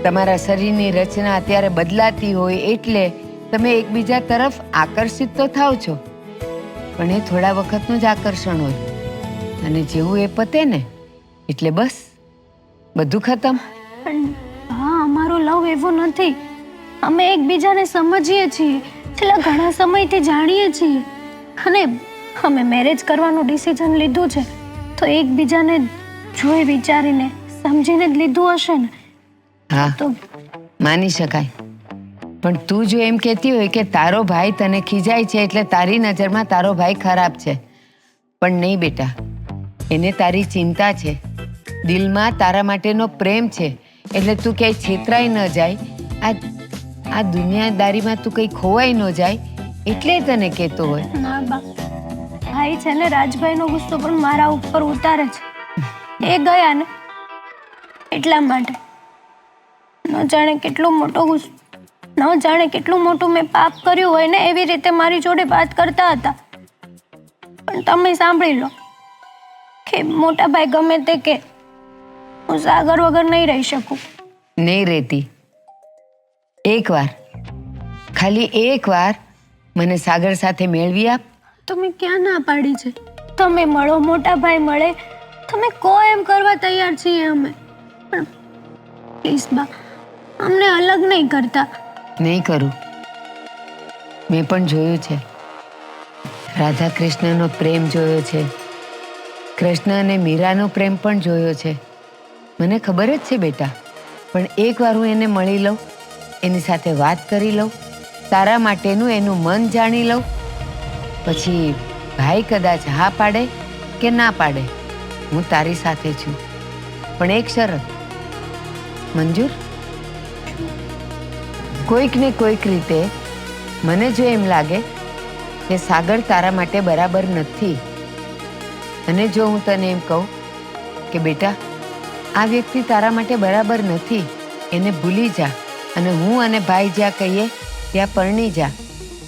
તમારા શરીરની રચના અત્યારે બદલાતી હોય એટલે તમે એકબીજા તરફ આકર્ષિત તો થાવ છો, પણ એ થોડા વખતનું જ આકર્ષણ હોય, અને જેવું એ પતે ને એટલે બસ બધું ખતમ. પણ હા, અમારો લવ એવો નથી. અમે એકબીજાને સમજીએ છીએ, છેલ્લા ઘણા સમયથી જાણીએ છીએ, અને અમે મેરેજ કરવાનું ડિસિઝન લીધું છે તો એકબીજાને જોઈ વિચારીને સમજીને જ લીધું હશે ને. હા, તો માની શકાય. પણ તું જો એમ કહેતી હોય કે તારો ભાઈ તને ખીજાય છે એટલે તારી નજરમાં તારો ભાઈ ખરાબ છે, પણ નહીં બેટા, એને તારી ચિંતા છે, દિલમાં તારા માટેનો પ્રેમ છે, એટલે તું ક્યાંય છેતરાઈ ન જાય, આ દુનિયાદારીમાં તું કંઈ ખોવાઈ ન જાય એટલે તને કહેતો હોય. ના બા, ભાઈ છે ને રાજભાઈનો ગુસ્સો પણ મારા ઉપર ઉતારે છે. એ ગયા ને એટલા માટે. ન જાણે કેટલો મોટો ગુસ્સો, ન જાણે કેટલું મોટું મેં પાપ કર્યું હોય ને એવી રીતે મારી જોડે વાત કરતા હતા. પણ તમે સાંભળી લો કે મોટા ભાઈ ગમે તે કે હું સાગર વગર નહીં રહી શકું. નહીં રહેતી. એકવાર, ખાલી એકવાર મને સાગર સાથે મેળવી આપ. તમે ક્યાં ના પાડી છે? તમે મળો, મોટા ભાઈ મળે, તમે કો એમ કરવા તૈયાર છીએ અમે. પણ પ્લીઝ બા, અમને અલગ નહીં કરતા. નહીં કરું. મેં પણ જોયું છે, રાધા કૃષ્ણનો પ્રેમ જોયો છે, કૃષ્ણ અને મીરાનો પ્રેમ પણ જોયો છે. મને ખબર જ છે બેટા, પણ એકવાર હું એને મળી લઉં, એની સાથે વાત કરી લઉં, તારા માટેનું એનું મન જાણી લઉં, પછી ભાઈ કદાચ હા પાડે કે ના પાડે, હું તારી સાથે છું. પણ એક શરત. મંજૂર? કોઈક ને કોઈક રીતે મને જો એમ લાગે કે સાગર તારા માટે બરાબર નથી, અને જો હું તને એમ કહું કે બેટા આ વ્યક્તિ તારા માટે બરાબર નથી, એને ભૂલી જા, અને હું અને ભાઈ જ્યાં કહીએ ત્યાં પરણી જા,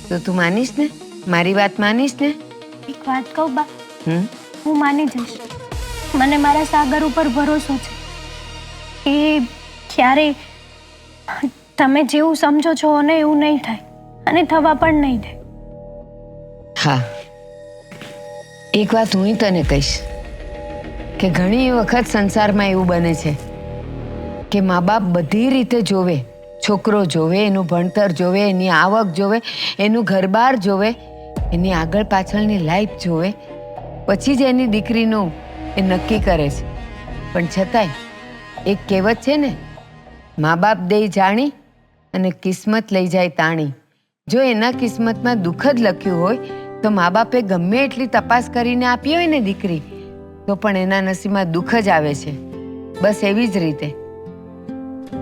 તો તું માનીશ ને? મારી વાત માનીશ ને? એક વાત કહું બા, હમ હું માની જઈશ. મને મારા સાગર ઉપર ભરોસો છે. એ ક્યારેય તમે જેવું સમજો છો ને એવું નહીં થાય, અને થવા પણ નહીં દે. હા, એક વાત હું તને કહીશ કે ઘણી વખત સંસારમાં એવું બને છે કે મા બાપ બધી રીતે જોવે, છોકરો જોવે, એનું ભણતર જોવે, એની આવક જોવે, એનું ઘરબાર જોવે, એની આગળ પાછળની લાઈફ જોવે, પછી જ એની દીકરીનું એ નક્કી કરે છે. પણ છતાંય એક કહેવત છે ને, મા બાપ દે જાણી અને કિસ્મત લઈ જાય તાણી. જો એના કિસ્મતમાં દુઃખ જ લખ્યું હોય તો મા બાપે ગમે એટલી તપાસ કરીને આપી હોય ને દીકરી, તો પણ એના નસીબમાં દુઃખ જ આવે છે. બસ એવી જ રીતે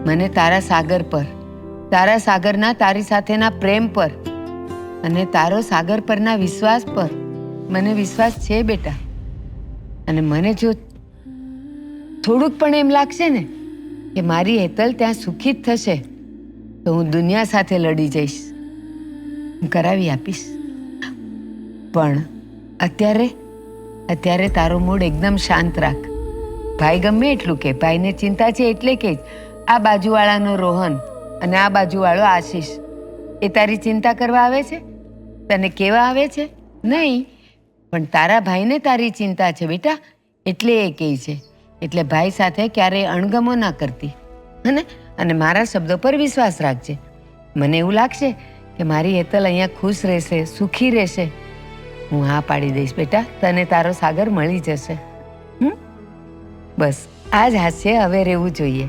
મને તારા સાગર પર, તારા સાગરના તારી સાથેના પ્રેમ પર, અને તારો સાગર પરના વિશ્વાસ પર મને વિશ્વાસ છે બેટા. અને મને જો થોડુંક પણ એમ લાગશે ને કે મારી હેતલ ત્યાં સુખી જ થશે તો હું દુનિયા સાથે લડી જઈશ, હું કરાવી આપીશ. પણ અત્યારે તારો મૂડ એકદમ શાંત રાખ. ભાઈ ગમે એટલું કે, ભાઈને ચિંતા છે એટલે કે આ બાજુવાળાનો રોહન અને આ બાજુવાળો આશીષ એ તારી ચિંતા કરવા આવે છે, તને કેવા આવે છે? નહીં, પણ તારા ભાઈને તારી ચિંતા છે બેટા, એટલે એ કહે છે. એટલે ભાઈ સાથે ક્યારેય અણગમો ના કરતી, હને? અને મારા શબ્દો પર વિશ્વાસ રાખજે. મને એવું લાગશે કે મારી હેતલ અહીંયા ખુશ રહેશે, સુખી રહેશે, હું હા પાડી દઈશ બેટા, તને તારો સાગર મળી જશે. બસ આ જ હાસ્ય હવે રહેવું જોઈએ.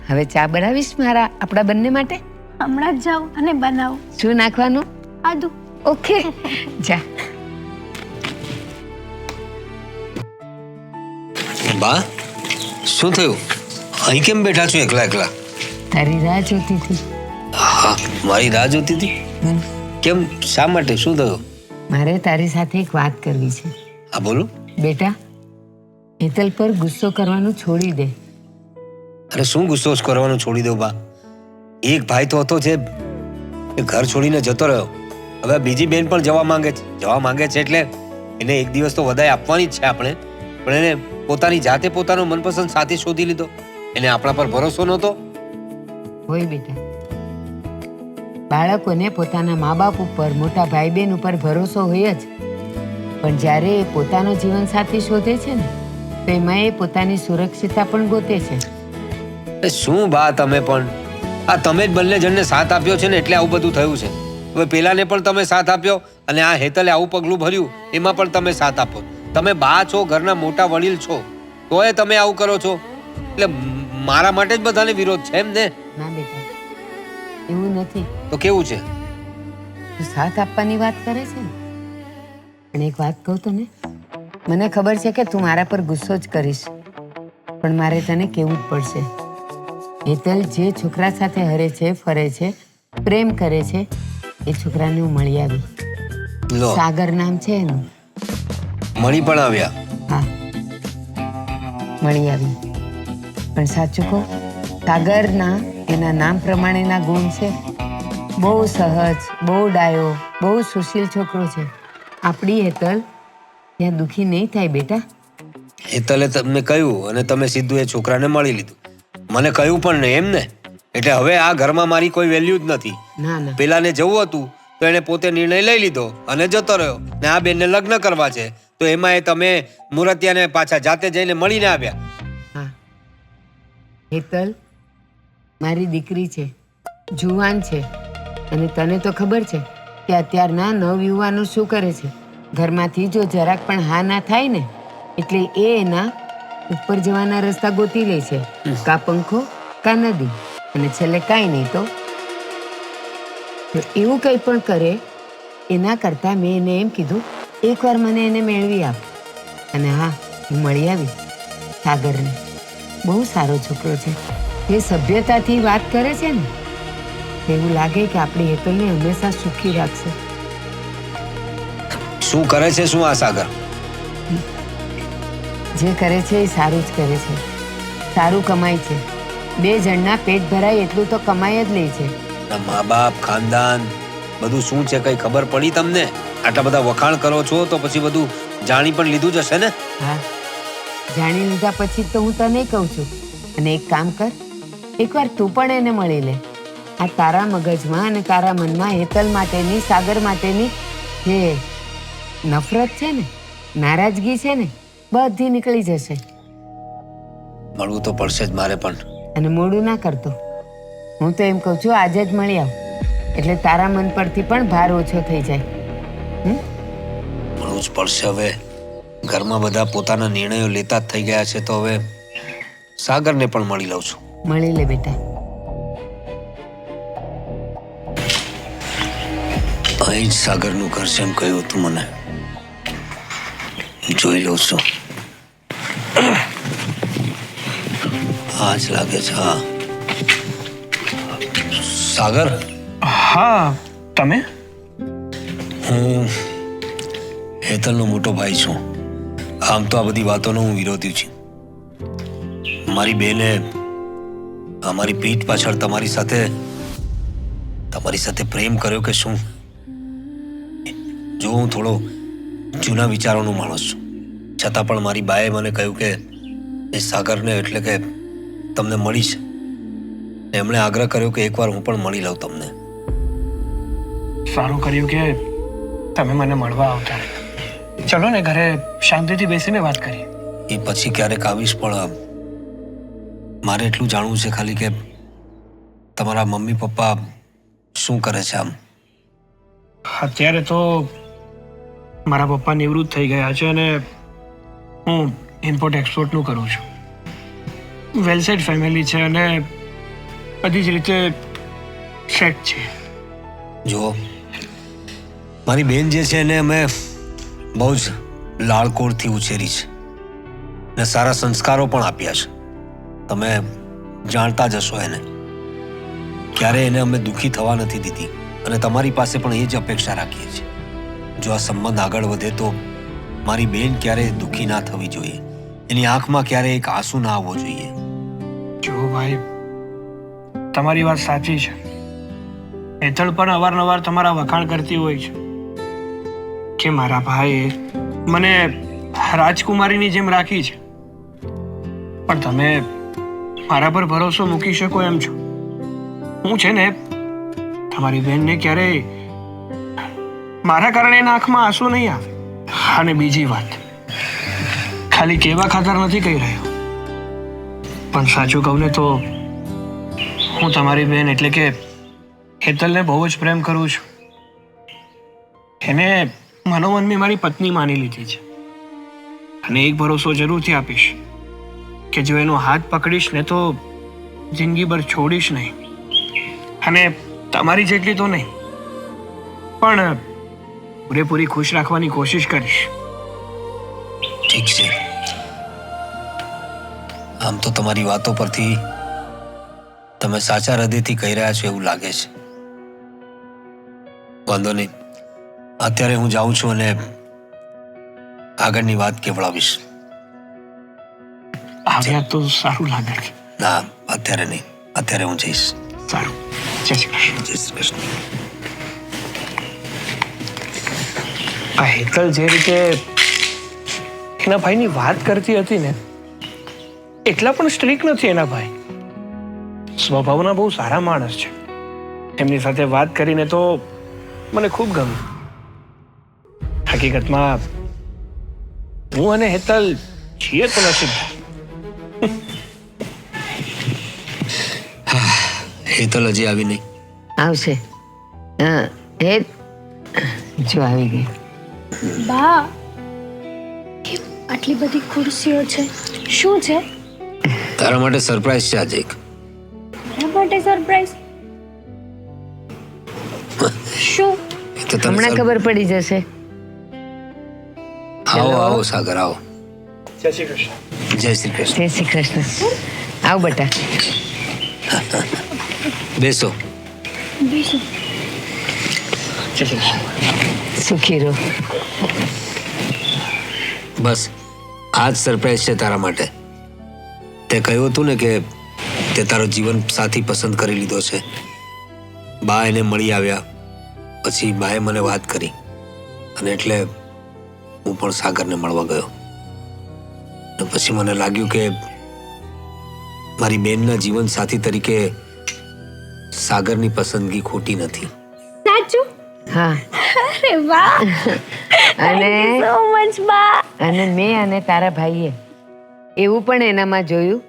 હવે ચા બનાવીશ આપણા બંને માટે? હમણાં જ જાઉં અને બનાવું. શું નાખવાનું? આદુ. ઓકે, જા. બા, શું થયું? અહીં કેમ બેઠા છો એકલા એકલા? તારી રાહ જોતી હતી. હા, મારી રાહ જોતી હતી? કેમ, શા માટે, શું થયું? મારે તારી સાથે એક વાત કરવી છે. હા બોલો. બેટા, હેતલ પર ગુસ્સો કરવાનું છોડી દે. અરે શું ગુસ્સો કરવાનું છોડી દઉં બા? એક ભાઈ તો હતો જે ઘર છોડીને જતો રહ્યો. હવે બીજી બેન પણ જવા માંગે છે એટલે એને એક દિવસ તો વધારે આપવાની જ છે આપણે. પણ એને પોતાની જાતે પોતાનો મનપસંદ સાથી શોધી લીધો. એને આપણા પર ભરોસો નહોતો. હોય બેટા, બાળકોને પોતાના મા બાપ ઉપર, મોટા ભાઈ બહેન ઉપર ભરોસો હોય જ, પણ જ્યારે એ પોતાનો જીવન સાથી શોધે છે ને તો એમાં એ પોતાની સુરક્ષિતતા પણ ગોતે છે. શું બા તમે પણ, આ તમે જ બંને જણને સાથ આપ્યો છે ને એટલે આવું બધું થયું છે. હવે પેલાને પણ તમે સાથ આપ્યો અને આ હેતલે આવું પગલું ભર્યું એમાં પણ તમે સાથ આપો. તમે બા છો, ઘરના મોટા વડીલ છો, તોય તમે આવું કરો છો. એટલે મારા માટે જ બધાને વિરોધ છે એમ ને? ના બેટા, એવું નથી. તો કેવું છે? તું સાથ આપવાની વાત કરે છે ને, પણ એક વાત કહું તને, મને ખબર છે કે તું મારા પર ગુસ્સો જ કરીશ, પણ મારે તને કહેવું જ પડશે. હેતલ જે છોકરા સાથે હરે છે, ફરે છે, પ્રેમ કરે છે, એ છોકરાને હું મળી આવી. લો, સાગર નામ છે એનું. મળી પણ આવ્યા? હા, મળી આવી. પણ સાચું કહું, સાગરના એના નામ પ્રમાણેના ગુણ છે. બહુ સહજ, બહુ ડાયો, બહુ સુશીલ છોકરો છે. આપણી હેતલ ત્યાં દુઃખી નહીં થાય બેટા. હેતલે તમને કહ્યું અને તમે સીધું એ છોકરાને મળી લીધું. મને કહ્યું પણ નહીં એમ ને? એટલે હવે આ ઘરમાં મારી કોઈ વેલ્યુ જ નથી. ના ના, પેલાને જવું હતું તો એને પોતે નિર્ણય લઈ લીધો અને જતો રહ્યો. ને આ બેનને લગ્ન કરવા છે તો એમાં એ તમે મુરતિયાને પાછા જાતે જઈને મળીને આવ્યા. હા, હેતલ મારી દીકરી છે, જુવાન છે, અને તને તો ખબર છે કે અત્યારના નવયુવાનો શું કરે છે. ઘરમાંથી જો જરાક પણ હા ના થાય ને એટલે એ એના ઉપર જવાના રસ્તા ગોતી લે છે, કા પંખો કા નદી, અને છેલ્લે કાંઈ નહીં તો એવું કંઈ પણ કરે. એના કરતાં મેં એને એમ કીધું એકવાર મને એને મેળવી આપ. અને હા, હું મળી આવી સાગરને. બહુ સારો છોકરો છે. એ સભ્યતાથી વાત કરે છે ને, એવું લાગે કે આપણી હેતલને હંમેશા સુખી રાખશે. શું કરે છે શું આ સાગર? જે કરે છે એ સારું જ કરે છે, સારું કમાય છે. બે જણના પેટ ભરાય એટલું તો કમાઈ જ લે છે. મા બાપ, ખાનદાન બધું શું છે કઈ ખબર પડી તમને? આટલા બધા વખાણ કરો છો તો પછી બધું જાણી પણ લીધું જ હશે ને? હા, જાણી લીધા પછી તો હું તને કહું છું. અને એક કામ કર, એકવાર તું પણ એને મળી લે. આ તારા મગજમાં અને તારા મનમાં હેતલ માટેની, સાગર માટેની જે નફરત છે ને, નારાજગી છે ને, બધી નીકળી જશે. મળવું તો પડશે જ મારે પણ. અને મોડું ના કરતો. હું તો એમ કહું છું આજે જ મળી આવ, એટલે તારા મન પરથી પણ ભાર ઓછો થઈ જાય. મળવું જ પડશે. હવે ઘરમાં બધા પોતાના નિર્ણયો લેતા જ થઈ ગયા છે તો હવે સાગરને પણ મળી લઉં છું. મળી લે બેટા. અહીં જ સાગરનું ઘર છે એમ કહ્યું હતું મને. જોઈ લઉં છું. હા જ લાગે છે. હા, સાગર. હા, તમે? હું હેતલનો મોટો ભાઈ છું. આમ તો આ બધી વાતોનો હું વિરોધી છું, મારી બેને અમારી પીઠ પાછળ તમારી સાથે પ્રેમ કર્યો કે શું? જો હું થોડો જૂના વિચારોનો માણસ છું, છતાં પણ મારી બાએ મને કહ્યું કે એ સાગરને એટલે કે તમને મળીશ. એમણે આગ્રહ કર્યો કે એકવાર હું પણ મળી લઉં તમને. સારું કર્યું કે તમે મને મળવા આવતા. ચલો ને ઘરે શાંતિથી બેસીને વાત કરીએ. એ પછી ક્યારેક આવીશ, પણ મારે એટલું જાણવું છે ખાલી કે તમારા મમ્મી પપ્પા શું કરે છે આમ? અત્યારે તો મારા પપ્પા નિવૃત્ત થઈ ગયા છે અને હું ઇમ્પોર્ટ એક્સપોર્ટનું કરું છું. વેલસેટ ફેમિલી છે અને બધી જ રીતે સેટ છે. જુઓ, મારી બેન જે છે એને અમે બહુ જ લાળકોળથી ઉછેરી છે ને સારા સંસ્કારો પણ આપ્યા છે. તમે જાણતા જ હશો એને. ક્યારે એને અમે દુઃખી થવા નથી દીધી અને તમારી પાસે પણ એ જ અપેક્ષા રાખીએ છીએ. જો આ સંબંધ આગળ વધે તો મારી બેન ક્યારેય દુઃખી ના થવી જોઈએ, એની આંખમાં ક્યારેય એક આંસુ ના આવવો જોઈએ. જો ભાઈ, તમારી વાત સાચી છે. હેતલ પણ અવારનવાર તમારા વખાણ કરતી હોય છે કે મારા ભાઈએ મને રાજકુમારીની જેમ રાખી છે, પણ તમે મારા પર ભરોસો મૂકી શકો એમ છો. હું છે ને તમારી બહેનને ક્યારેય મારા કારણે એના આંખમાં આંસુ નહીં આવે. અને બીજી વાત, ખાલી કહેવા ખાતર નથી કહી રહ્યો, પણ સાચું કહું ને તો હું તમારી બહેન એટલે કે હેતલને બહુ જ પ્રેમ કરું છું. એને મનોમન મેં મારી પત્ની માની લીધી છે અને એક ભરોસો જરૂરથી આપીશ કે જો એનો હાથ પકડીશ ને તો જિંદગીભર છોડીશ નહીં. અને તમારી જેટલી તો નહીં, પણ પૂરેપૂરી ખુશ રાખવાની કોશિશ કરીશ. ઠીક છે. આમ તો તમારી વાતો પરથી તમે સાચા હૃદયથી કહી રહ્યા છો એવું લાગે છે. વાંધો નહીં, અત્યારે હું જાઉં છું અને આગળની વાત કેવડાવીશ. આવ્યા તો સારું લાગે છે. ના, અત્યારે નહીં, અત્યારે હું જઈશ. સારું, જય શ્રી કૃષ્ણ. જય શ્રી કૃષ્ણ. આ હેતલ જે રીતે એના ભાઈની વાત કરતી હતી ને, એટલા પણ સ્ટ્રીક નથી એના ભાઈ. સ્વભાવના બહુ સારા માણસ છે. એમની સાથે વાત કરીને તો મને ખૂબ ગમ્યું. હકીકતમાં હું અને હેતલ છીએ તો નસીબ. હેતલ હજી આવી નહીં? આવશે. હા, એ જો આવી ગઈ. બા, કેમ આટલી બધી ખુરશીઓ છે? શું છે? તારા માટે સરપ્રાઈઝ છે આજે એક. મારા માટે સરપ્રાઈઝ? શું? એ તો તને હમણાં ખબર પડી જશે. આવો આવો સાગર, આવો. જય શ્રી કૃષ્ણ. જય શ્રી કૃષ્ણ. જય શ્રી કૃષ્ણ. આવ બેટા. બેસો. બીજું? જય શ્રી કૃષ્ણ. સુખી રહો. બસ આ જ સરપ્રાઈઝ છે તારા માટે. તે કહ્યું હતું ને કે તે તારો જીવન સાથી પસંદ કરી લીધો છે. બા એને મળી આવ્યા પછી બાએ મને વાત કરી અને એટલે હું પણ સાગરને મળવા ગયો. અને પછી મને લાગ્યું કે મારી બેનના જીવન સાથી તરીકે સાગરની પસંદગી ખોટી નથી. સાચું? હા. અરે વાહ, અને સો મચ બા. અને મેં અને તારા ભાઈએ એવું પણ એનામાં જોયું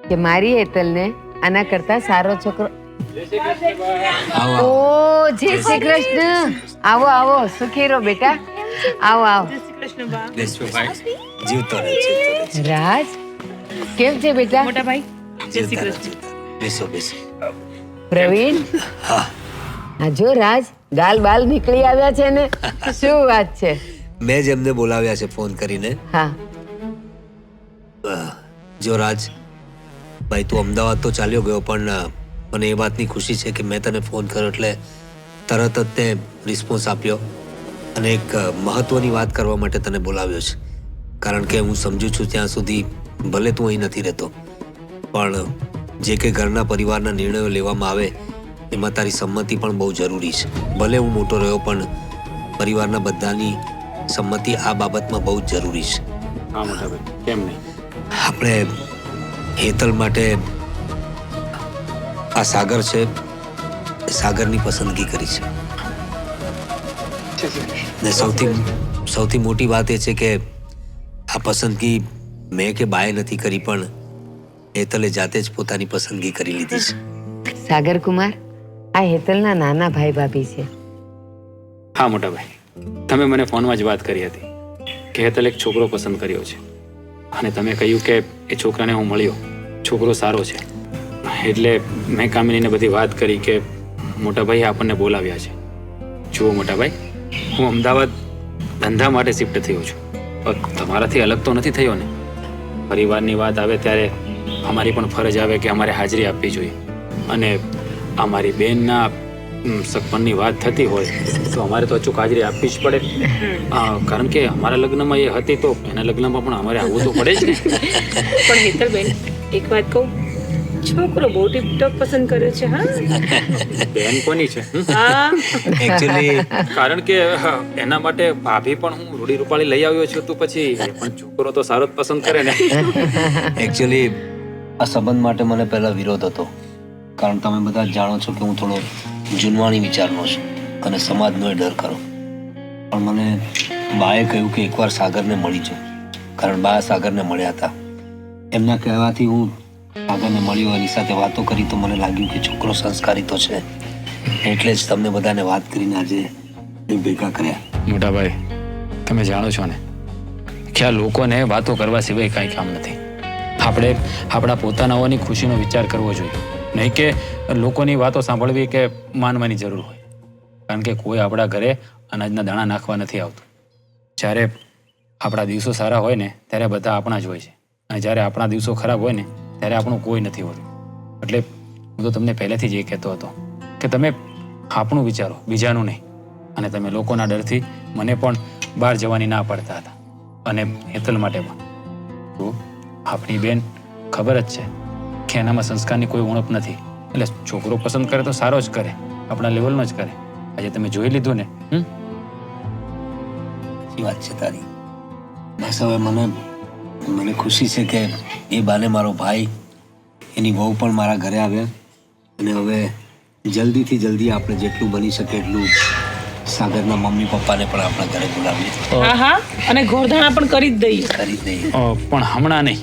કે મારી હેતલને આના કરતા સારો છોકરો. આવો ઓ જય શ્રી કૃષ્ણ. આવો આવો, સુખી રહો બેટા. આવો આવો. બેસો ભાઈ. જીવતો રહે, જીવતો રહે. રાજ, કેમ છે બેટા? મોટા ભાઈ જીવતા રહે, જીવતા રહે. બેસો બેસો. પ્રવીણ. હા, હા જો રાજ, ગાલ બાલ નીકળી આવ્યા છે ને. શું વાત છે? મેં જ એમને બોલાવ્યા છે ફોન કરીને. હા. જો રાજ ભાઈ, તું અમદાવાદ તો ચાલ્યો ગયો, પણ મને એ વાતની ખુશી છે કે મેં તને ફોન કર્યો એટલે તરત જ તે રિસ્પોન્સ આપ્યો અને એક મહત્વની વાત કરવા માટે તને બોલાવ્યો છે. કારણ કે હું સમજુ છું ત્યાં સુધી ભલે તું અહીં નથી રહેતો, પણ જે કે ઘરના પરિવારના નિર્ણયો લેવામાં આવે એમાં તારી સંમતિ પણ બહુ જરૂરી છે. ભલે હું મોટો રહ્યો પણ પરિવારના બધાની સંમતિ આ બાબતમાં બહુ જ જરૂરી છે. હા મોટા ભાઈ, કેમ નહીં? આપણે હેતલ માટે આ સાગર છે, એ સાગરની પસંદગી કરી છે. ને સૌથી મોટી વાત એ છે કે આ પસંદગી મેં કે બાએ નથી કરી, પણ હેતલે જાતે જ પોતાની પસંદગી કરી લીધી છે. સાગર કુમાર, આ હેતલના નાના ભાઈ ભાભી છે. હા મોટા ભાઈ, તમે મને ફોનમાં જ વાત કરી હતી કે હેતલ એક છોકરો પસંદ કર્યો છે અને તમે કહ્યું કે એ છોકરાને હું મળ્યો, છોકરો સારો છે. એટલે મેં કામિનીને બધી વાત કરી કે મોટા ભાઈ આપણને બોલાવ્યા છે. જુઓ મોટા ભાઈ, હું અમદાવાદ ધંધા માટે શિફ્ટ થયો છું. તમારાથી અલગ તો નથી થયો ને? પરિવારની વાત આવે ત્યારે અમારી પણ ફરજ આવે કે અમારે હાજરી આપવી જોઈએ. અને અમારી બેનના સગપણની વાત થતી હોય તો અમારે તો અચૂક હાજરી આપવી જ પડે. કારણ કે અમારા લગ્નમાં એ હતી તો એના લગ્નમાં પણ અમારે આવવું તો પડે જ ને. પણ હેતલબેન, એક વાત કહું, છોકરો બહુ ટીપટોપ પસંદ કર્યો છે. હા બેન કોની છે? હા, એકચ્યુઅલી કારણ કે એના માટે ભાભી પણ હું રૂડી રૂપાળી લઈ આવ્યો છું, તો પછી એ પણ છોકરો તો સારો જ પસંદ કરે ને. એકચ્યુઅલી આ સંબંધ માટે મને પહેલા વિરોધ હતો, કારણ તમે બધા જ જાણો છો કે હું થોડો જૂનવાણી વિચારનો છું અને સમાજનો એ ડર ખરો. પણ મને બાએ કહ્યું કે એકવાર સાગરને મળી જાઉં, કારણ બા સાગરને મળ્યા હતા. એમના કહેવાથી હું સાગરને મળ્યો, એની સાથે વાતો કરી તો મને લાગ્યું કે છોકરો સંસ્કારી તો છે, એટલે જ તમને બધાને વાત કરીને આજે અહીં ભેગા કર્યા. મોટા ભાઈ, તમે જાણો છો ને કે આ લોકોને વાતો કરવા સિવાય કાંઈ કામ નથી. આપણે આપણા પોતાનાઓની ખુશીનો વિચાર કરવો જોઈએ, નહીં કે લોકોની વાતો સાંભળવી કે માનવાની જરૂર હોય. કારણ કે કોઈ આપણા ઘરે અનાજના દાણા નાખવા નથી આવતું. જ્યારે આપણા દિવસો સારા હોય ને ત્યારે બધા આપણા જ હોય છે, અને જ્યારે આપણા દિવસો ખરાબ હોય ને ત્યારે આપણું કોઈ નથી હોતું. એટલે હું તો તમને પહેલેથી જ એ કહેતો હતો કે તમે આપણું વિચારો, બીજાનું નહીં. અને તમે લોકોના ડરથી મને પણ બહાર જવાની ના પાડતા હતા, અને હેતલ માટે પણ. તો આપણી બેન ખબર જ છે કે એનામાં સંસ્કારની કોઈ ઉણપ નથી. એટલે છોકરો પસંદ કરે તો સારો જ કરે, આપણા લેવલનો જ કરે. આજે તમે જોઈ લીધું ને. સાચી વાત છે તારી. બસ હવે મને ખુશી છે કે એ બાને મારો ભાઈ, એની વહુ પણ મારા ઘરે આવ્યા, અને હવે જલ્દીથી જલ્દી આપણે જેટલું બની શકે એટલું સાગરના મમ્મી પપ્પાને પણ આપણા ઘરે બોલાવીએ. હા હા, અને ગોરધાણા પણ કરી જ દઈએ. કરી દઈએ. પણ હમણાં નહીં,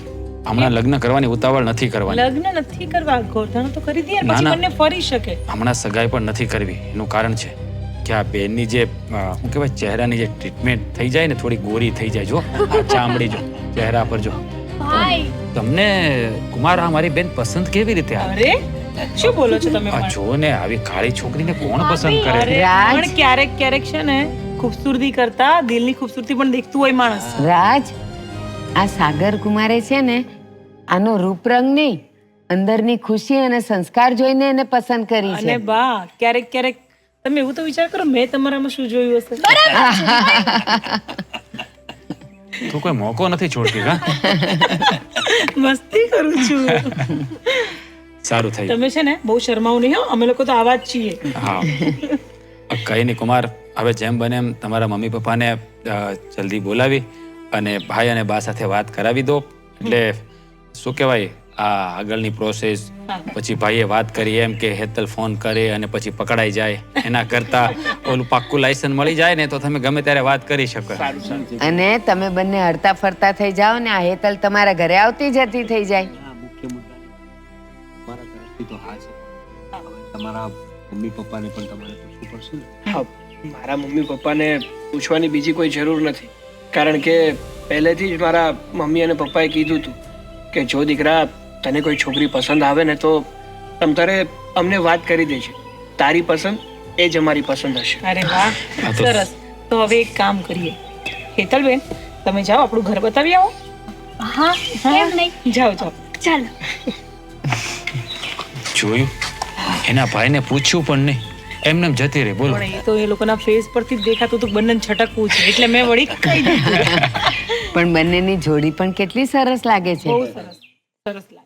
હમણાં લગ્ન કરવાની ઉતાવળ નથી કરવાની. લગ્ન નથી કરવા, ગોરધાણા તો કરી દઈએ, ના, પછી ના. બંને ફરી શકે. હમણાં સગાઈ પણ નથી કરવી. એનું કારણ છે કે આ બેનની જે શું કહેવાય, ચહેરાની જે ટ્રીટમેન્ટ થઈ જાય ને, થોડી ગોરી થઈ જાય. જો આ ચામડી, જો ચહેરા પર, જો ભાઈ તમને કુમાર આ મારી બેન પસંદ કેવી રીતે આવે? અરે શું બોલો છો તમે? આ જો ને, આવી કાળી છોકરીને કોણ પસંદ કરે? અરે રાજ. પણ ક્યારેક ક્યારેક છે ને, ખૂબસૂરતી કરતા દિલની ખૂબસૂરતી પણ દેખતું હોય માણસ. રાજ, આ સાગર કુમારે છે ને આનો રૂપરંગ નહીં, અંદરની ખુશી અને સંસ્કાર જોઈને એને પસંદ કરી અને છે. બા, ક્યારેક ક્યારેક તમે એવું તો વિચાર કરો, મેં તમારામાં શું જોયું હશે? તું કોઈ મોકો નથી છોડતી. હા, મસ્તી કરું છું. સારું થયું. તમે છે ને બહુ શરમાવું નહીં હો, અમે લોકો તો આવા જ છીએ. હા, કઈ નહીં કુમાર, હવે જેમ બને એમ તમારા મમ્મી પપ્પાને જલ્દી બોલાવી અને ભાઈ અને બા સાથે વાત કરાવી દો. એટલે શું કહેવાય, આ આગળની પ્રોસેસ પછી ભાઈએ વાત કરી એમ કે હેતલ ફોન કરે અને પછી પકડાઈ જાય, એના કરતા ઓલું પાક્કું લાયસન્સ મળી જાય ને તો તમે ગમે ત્યારે વાત કરી શકો. અને તમે બંને હરતા ફરતા થઈ જાઓ ને આ હેતલ તમારા ઘરે આવતી જતી થઈ જાય. મુખ્ય મુદ્દા મારા તરફથી તો હા છે. હવે તમારા મમ્મી પપ્પાને પણ તમારે પૂછવું પડશે ને. હા, મારા મમ્મી પપ્પાને પૂછવાની બીજી કોઈ જરૂર નથી, કારણ કે પહેલેથી જ મારા મમ્મી અને પપ્પાએ કીધું હતું કે જો દીકરા તને કોઈ છોકરી પસંદ આવે ને તો તમ તારે અમને વાત કરી દેજે, તારી પસંદ એ જ અમારી પસંદ હશે. અરે વાહ, સરસ. તો હવે એક કામ કરીએ, હેતલબેન તમે જાઓ, આપણું ઘર બતાવી આવો. હા કેમ નહીં, જાઓ જાઓ. ચાલો. જોયું, એના ભાઈને પૂછ્યું પણ નહીં, એમને એમ જતી રહી. બોલો. પણ એ તો એ લોકોના ફેસ પરથી જ દેખાતું હતું બંને છટકવું છે, એટલે મેં વળી કહી દીધું. પણ બંનેની જોડી પણ કેટલી સરસ લાગે છે બહુ સરસ સરસ લાગે